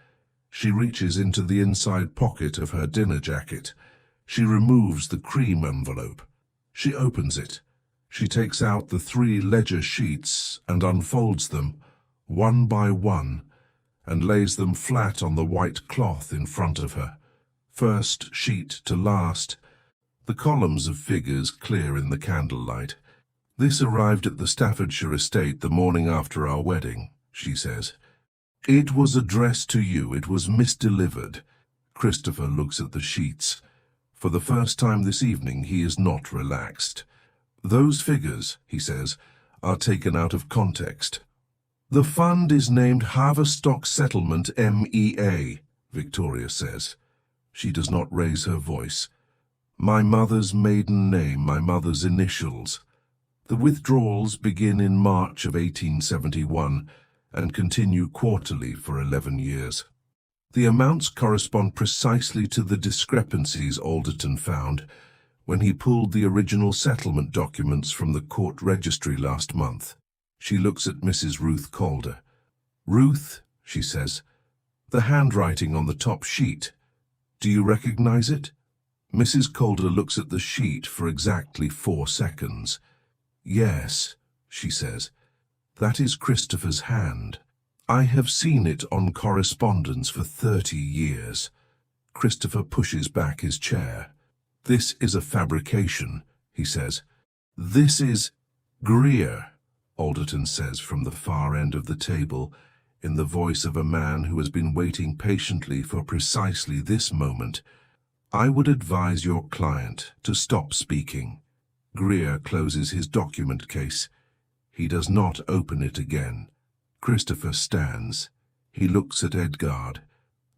S1: She reaches into the inside pocket of her dinner jacket. She removes the cream envelope. She opens it. She takes out the 3 ledger sheets and unfolds them, one by one, and lays them flat on the white cloth in front of her, first sheet to last, the columns of figures clear in the candlelight. "This arrived at the Staffordshire estate the morning after our wedding," she says. "It was addressed to you. It was misdelivered." Christopher looks at the sheets. For the first time this evening, he is not relaxed. "Those figures," he says, "are taken out of context." "The fund is named Haverstock Settlement MEA, Victoria says. She does not raise her voice. "My mother's maiden name, my mother's initials." The withdrawals begin in March of 1871 and continue quarterly for 11 years. The amounts correspond precisely to the discrepancies Alderton found when he pulled the original settlement documents from the court registry last month. She looks at Mrs. Ruth Calder. "Ruth," she says, "the handwriting on the top sheet. Do you recognize it?" Mrs. Calder looks at the sheet for exactly 4 seconds. "Yes," she says. That is Christopher's hand. I have seen it on correspondence for 30 years. Christopher pushes back his chair. This is a fabrication, he says. This is Greer, Alderton says from the far end of the table, in the voice of a man who has been waiting patiently for precisely this moment. I would advise your client to stop speaking. Greer closes his document case. He does not open it again. Christopher stands. He looks at Edgard.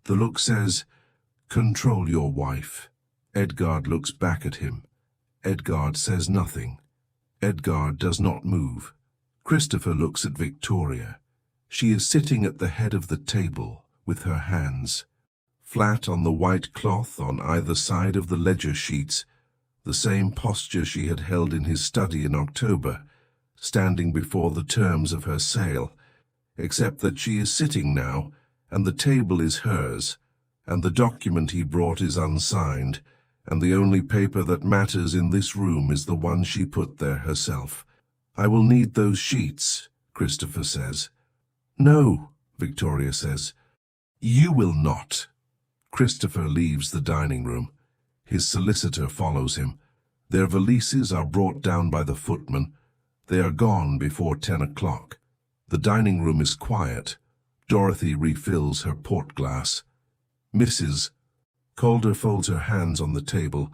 S1: The look says, "Control your wife." Edgard looks back at him. Edgard says nothing. Edgard does not move. Christopher looks at Victoria. She is sitting at the head of the table with her hands flat on the white cloth on either side of the ledger sheets, the same posture she had held in his study in October, standing before the terms of her sale, except that she is sitting now, and the table is hers, and the document he brought is unsigned, and the only paper that matters in this room is the one she put there herself. I will need those sheets, Christopher says. No, Victoria says. You will not. Christopher leaves the dining room. His solicitor follows him. Their valises are brought down by the footman. They are gone before 10 o'clock. The dining room is quiet. Dorothy refills her port glass. Mrs. Calder folds her hands on the table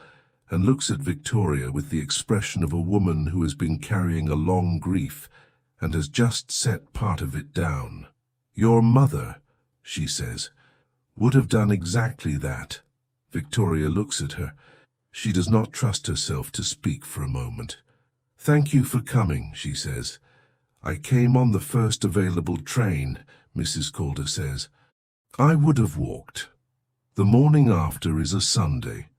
S1: and looks at Victoria with the expression of a woman who has been carrying a long grief and has just set part of it down. Your mother, she says, would have done exactly that. Victoria looks at her. She does not trust herself to speak for a moment. Thank you for coming, she says. I came on the first available train, Mrs. Calder says. I would have walked. The morning after is a Sunday.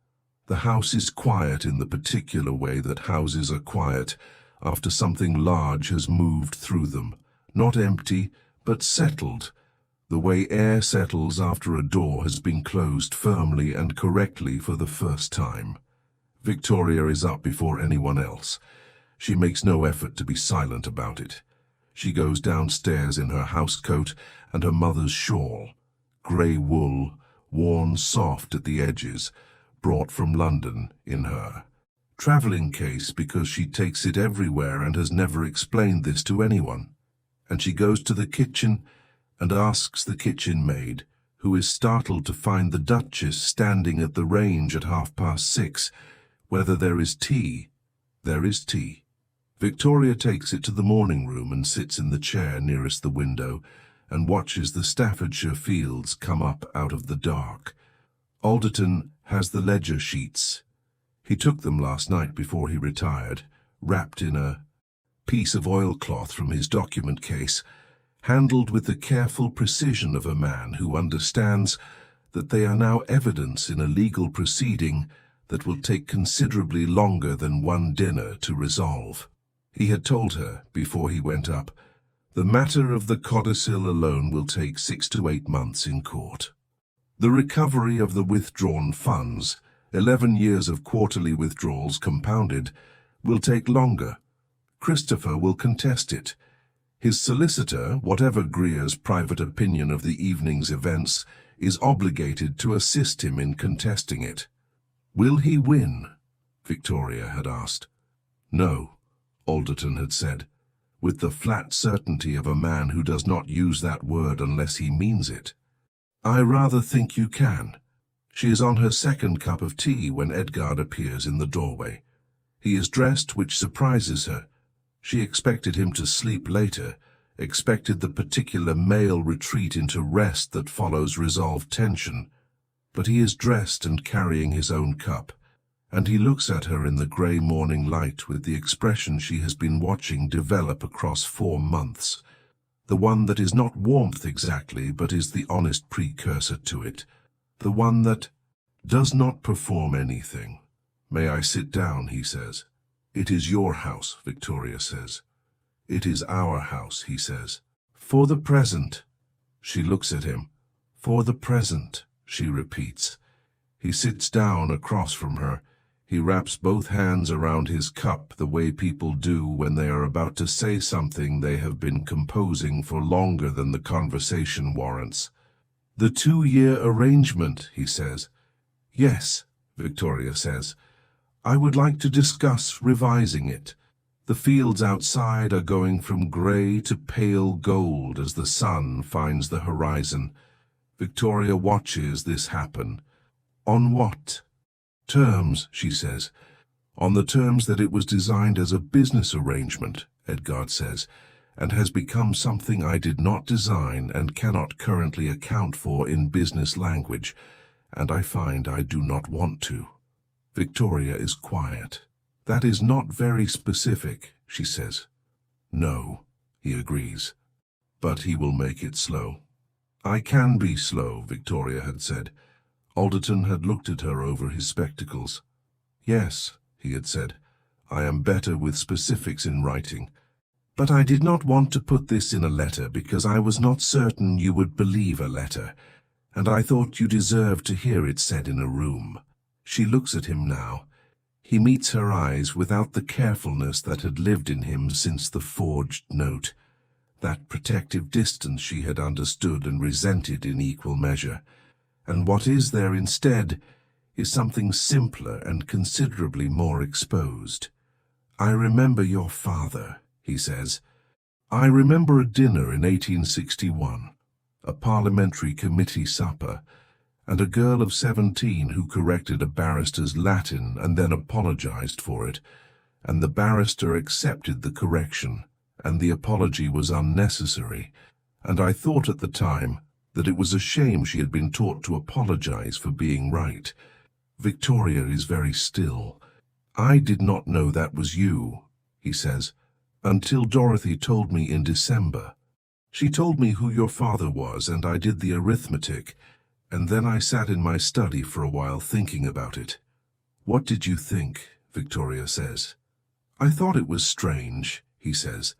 S1: The house is quiet in the particular way that houses are quiet after something large has moved through them. Not empty, but settled, the way air settles after a door has been closed firmly and correctly for the first time. Victoria is up before anyone else. She makes no effort to be silent about it. She goes downstairs in her housecoat and her mother's shawl, grey wool, worn soft at the edges, brought from London in her travelling case because she takes it everywhere and has never explained this to anyone. And she goes to the kitchen and asks the kitchen maid, who is startled to find the Duchess standing at the range at 6:30, whether there is tea. There is tea. Victoria takes it to the morning room and sits in the chair nearest the window and watches the Staffordshire fields come up out of the dark. Alderton has the ledger sheets. He took them last night before he retired, wrapped in a piece of oilcloth from his document case, handled with the careful precision of a man who understands that they are now evidence in a legal proceeding that will take considerably longer than one dinner to resolve. He had told her, before he went up, the matter of the codicil alone will take 6 to 8 months in court. The recovery of the withdrawn funds, 11 years of quarterly withdrawals compounded, will take longer. Christopher will contest it. His solicitor, whatever Greer's private opinion of the evening's events, is obligated to assist him in contesting it. Will he win? Victoria had asked. No, Alderton had said, with the flat certainty of a man who does not use that word unless he means it. I rather think you can. She is on her second cup of tea when Edgard appears in the doorway. He is dressed, which surprises her. She expected him to sleep later, expected the particular male retreat into rest that follows resolved tension. But he is dressed and carrying his own cup, and he looks at her in the grey morning light with the expression she has been watching develop across 4 months, the one that is not warmth exactly, but is the honest precursor to it, the one that does not perform anything. May I sit down, he says. It is your house, Victoria says. It is our house, he says. For the present. She looks at him. For the present, she repeats. He sits down across from her. He wraps both hands around his cup the way people do when they are about to say something they have been composing for longer than the conversation warrants. "The 2-year arrangement," he says. "Yes," Victoria says. "I would like to discuss revising it. The fields outside are going from grey to pale gold as the sun finds the horizon." Victoria watches this happen. "On what terms?" she says. "On the terms that it was designed as a business arrangement," Edgard says, "and has become something I did not design and cannot currently account for in business language, and I find I do not want to." Victoria is quiet. "That is not very specific," she says. "No," he agrees, "but he will make it slow." "I can be slow," Victoria had said. Alderton had looked at her over his spectacles. "Yes," he had said, "I am better with specifics in writing. But I did not want to put this in a letter because I was not certain you would believe a letter, and I thought you deserved to hear it said in a room." She looks at him now. He meets her eyes without the carefulness that had lived in him since the forged note. That protective distance she had understood and resented in equal measure. And what is there instead is something simpler and considerably more exposed. "I remember your father," he says. "I remember a dinner in 1861, a parliamentary committee supper, and a girl of 17 who corrected a barrister's Latin and then apologized for it, and the barrister accepted the correction, and the apology was unnecessary, and I thought at the time that it was a shame she had been taught to apologize for being right." Victoria is very still. "I did not know that was you," he says, "until Dorothy told me in December. She told me who your father was, and I did the arithmetic, and then I sat in my study for a while thinking about it." "What did you think?" Victoria says. "I thought it was strange," he says,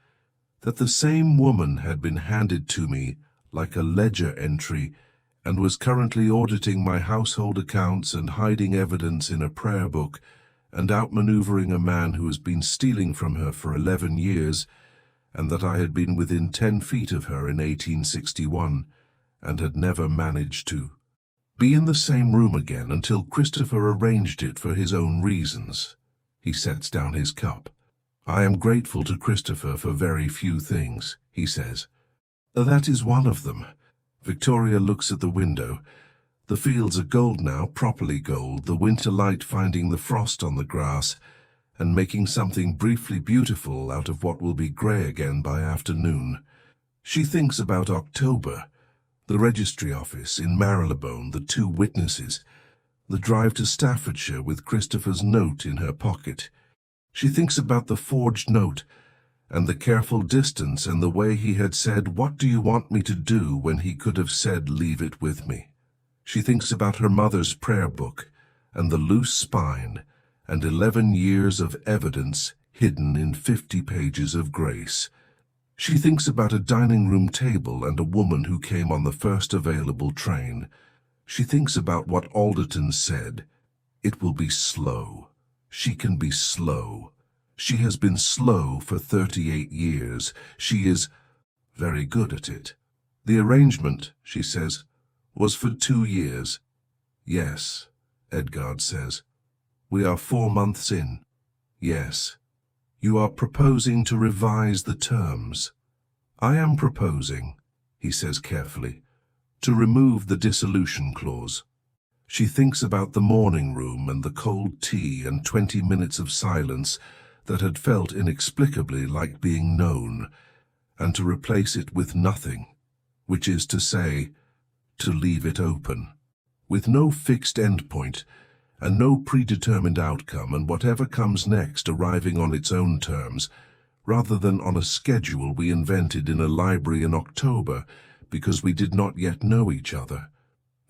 S1: "that the same woman had been handed to me like a ledger entry and was currently auditing my household accounts and hiding evidence in a prayer book and outmaneuvering a man who has been stealing from her for 11 years, and that I had been within 10 feet of her in 1861 and had never managed to be in the same room again until Christopher arranged it for his own reasons." He sets down his cup. "I am grateful to Christopher for very few things," he says. "That is one of them." Victoria looks at the window. The fields are gold now, properly gold, the winter light finding the frost on the grass and making something briefly beautiful out of what will be grey again by afternoon. She thinks about October, the registry office in Marylebone, the 2 witnesses, the drive to Staffordshire with Christopher's note in her pocket. She thinks about the forged note and the careful distance and the way he had said, "What do you want me to do?" when he could have said, "Leave it with me." She thinks about her mother's prayer book and the loose spine and 11 years of evidence hidden in 50 pages of grace. She thinks about a dining room table and a woman who came on the first available train. She thinks about what Alderton said. It will be slow. She can be slow. She has been slow for 38 years. She is very good at it. The arrangement, she says, was for 2 years. "Yes," Edgard says. "We are 4 months in." "Yes. You are proposing to revise the terms." "I am proposing," he says carefully, "to remove the dissolution clause." She thinks about the morning room and the cold tea and 20 minutes of silence that had felt inexplicably like being known, and to replace it with nothing, which is to say, to leave it open, with no fixed endpoint and no predetermined outcome, and whatever comes next arriving on its own terms, rather than on a schedule we invented in a library in October because we did not yet know each other.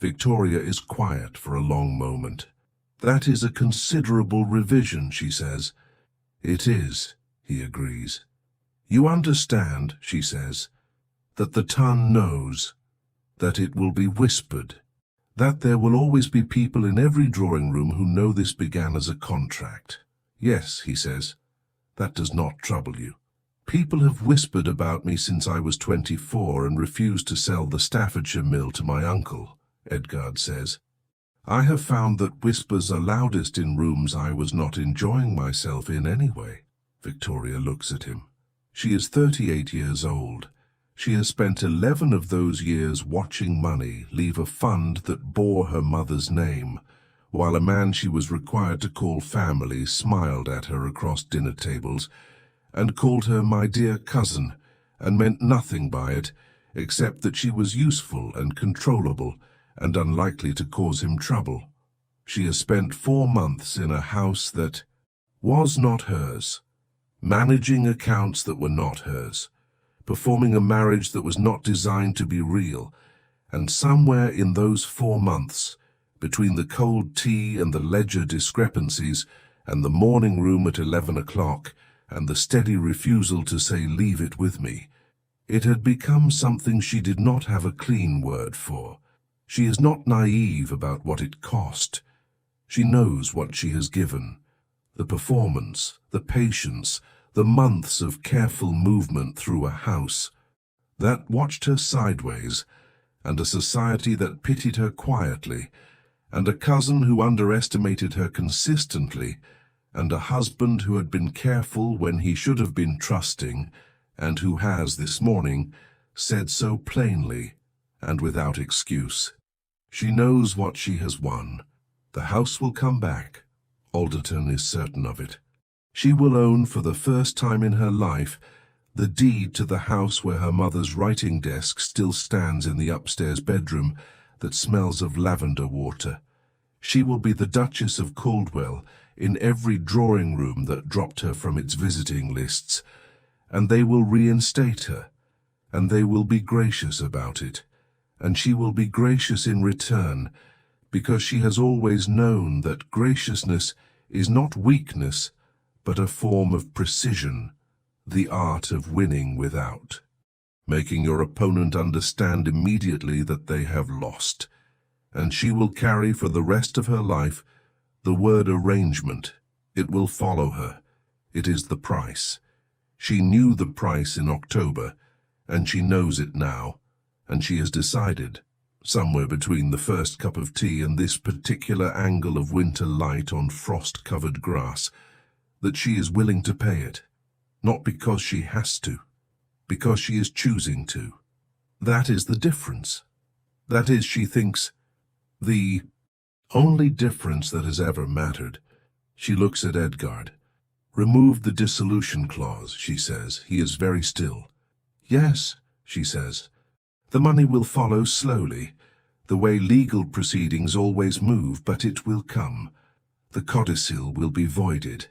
S1: Victoria is quiet for a long moment. "That is a considerable revision," she says. "It is," he agrees. "You understand," she says, "that the tongue knows, that it will be whispered, That there will always be people in every drawing room who know this began as a contract. Yes, he says, that does not trouble you. People have whispered about me since I was 24 and refused to sell the Staffordshire mill to my uncle, Edgard says. I have found that whispers are loudest in rooms I was not enjoying myself in anyway. Victoria looks at him. She is 38 years old. She has spent 11 of those years watching money leave a fund that bore her mother's name, while a man she was required to call family smiled at her across dinner tables and called her my dear cousin, and meant nothing by it except that she was useful and controllable and unlikely to cause him trouble. She has spent 4 months in a house that was not hers, managing accounts that were not hers, performing a marriage that was not designed to be real, and somewhere in those 4 months, between the cold tea and the ledger discrepancies, and the morning room at 11 o'clock, and the steady refusal to say leave it with me, it had become something she did not have a clean word for. She is not naive about what it cost. She knows what she has given. The performance, the patience, the months of careful movement through a house that watched her sideways, and a society that pitied her quietly, and a cousin who underestimated her consistently, and a husband who had been careful when he should have been trusting, and who has, this morning, said so plainly and without excuse. She knows what she has won. The house will come back. Alderton is certain of it. She will own for the first time in her life the deed to the house where her mother's writing desk still stands in the upstairs bedroom that smells of lavender water. She will be the Duchess of Caldwell in every drawing room that dropped her from its visiting lists, and they will reinstate her, and they will be gracious about it, and she will be gracious in return, because she has always known that graciousness is not weakness, but a form of precision, the art of winning without, making your opponent understand immediately that they have lost. And she will carry for the rest of her life the word arrangement. It will follow her. It is the price. She knew the price in October, and she knows it now, and she has decided, somewhere between the first cup of tea and this particular angle of winter light on frost-covered grass, that she is willing to pay it, not because she has to, because she is choosing to. That is the difference. That is, she thinks, the only difference that has ever mattered. She looks at Edgard. Remove the dissolution clause, she says. He is very still. Yes, she says. The money will follow slowly, the way legal proceedings always move, but it will come. The codicil will be voided.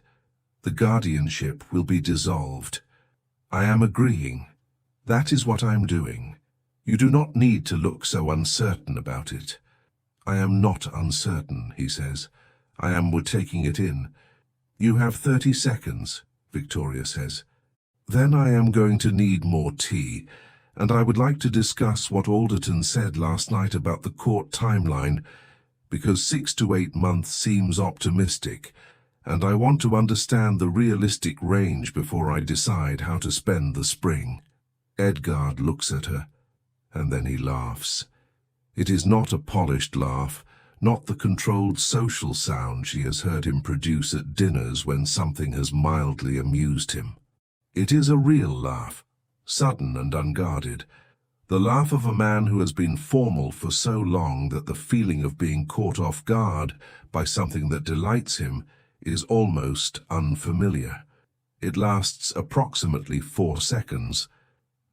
S1: The guardianship will be dissolved. I am agreeing. That is what I am doing. You do not need to look so uncertain about it. I am not uncertain, he says. We're taking it in. You have 30 seconds, Victoria says. Then I am going to need more tea, and I would like to discuss what Alderton said last night about the court timeline, because 6 to 8 months seems optimistic, and I want to understand the realistic range before I decide how to spend the spring. Edgard looks at her, and then he laughs. It is not a polished laugh, not the controlled social sound she has heard him produce at dinners when something has mildly amused him. It is a real laugh, sudden and unguarded, the laugh of a man who has been formal for so long that the feeling of being caught off guard by something that delights him is almost unfamiliar. It lasts approximately 4 seconds.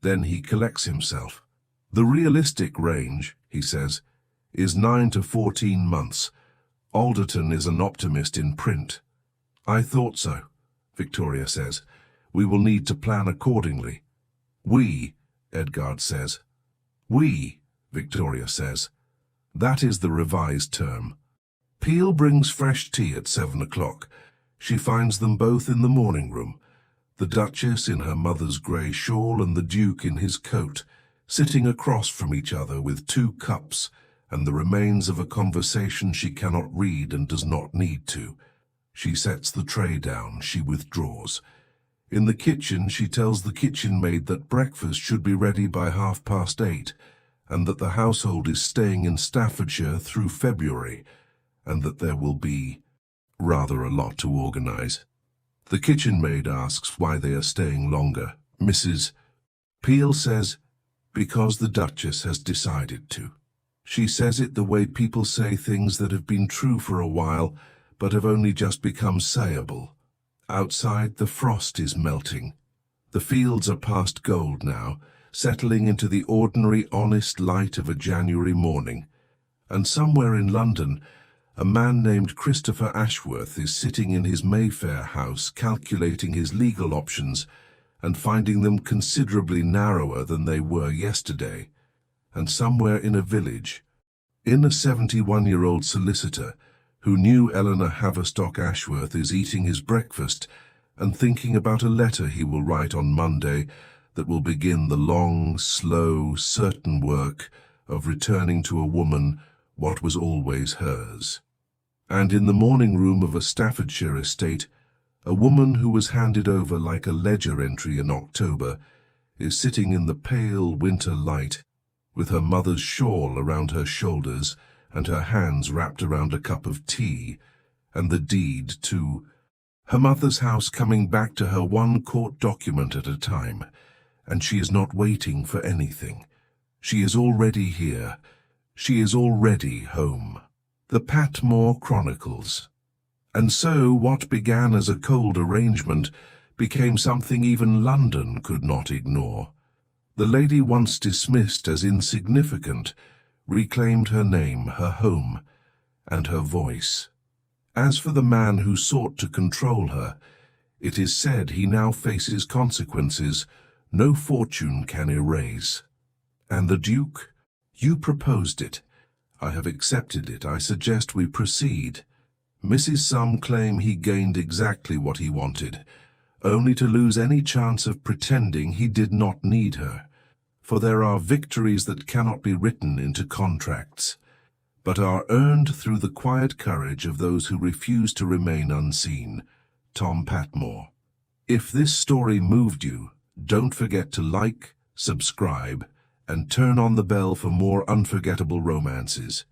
S1: Then he collects himself. The realistic range, he says, is 9 to 14 months. Alderton is an optimist in print. I thought so, Victoria says. We will need to plan accordingly. We, Edgard says. We, Victoria says. That is the revised term. Peel brings fresh tea at 7 o'clock. She finds them both in the morning room, the Duchess in her mother's grey shawl and the Duke in his coat, sitting across from each other with 2 cups and the remains of a conversation she cannot read and does not need to. She sets the tray down, she withdraws. In the kitchen, she tells the kitchen maid that breakfast should be ready by 8:30, and that the household is staying in Staffordshire through February, and that there will be rather a lot to organise. The kitchen maid asks why they are staying longer. Mrs. Peel says, because the Duchess has decided to. She says it the way people say things that have been true for a while, but have only just become sayable. Outside, the frost is melting. The fields are past gold now, settling into the ordinary, honest light of a January morning. And somewhere in London, a man named Christopher Ashworth is sitting in his Mayfair house calculating his legal options and finding them considerably narrower than they were yesterday. And somewhere in a village, in a 71-year-old solicitor who knew Eleanor Haverstock Ashworth is eating his breakfast and thinking about a letter he will write on Monday that will begin the long, slow, certain work of returning to a woman what was always hers. And in the morning room of a Staffordshire estate, a woman who was handed over like a ledger entry in October is sitting in the pale winter light with her mother's shawl around her shoulders and her hands wrapped around a cup of tea, and the deed to her mother's house coming back to her, one court document at a time, and she is not waiting for anything. She is already here. She is already home. The Patmore Chronicles. And so what began as a cold arrangement became something even London could not ignore. The lady once dismissed as insignificant reclaimed her name, her home, and her voice. As for the man who sought to control her, it is said he now faces consequences no fortune can erase. And the Duke? You proposed it. I have accepted it. I suggest we proceed. Mrs. Some claim he gained exactly what he wanted, only to lose any chance of pretending he did not need her. For there are victories that cannot be written into contracts, but are earned through the quiet courage of those who refuse to remain unseen. Tom Patmore. If this story moved you, don't forget to like, subscribe, and turn on the bell for more unforgettable romances.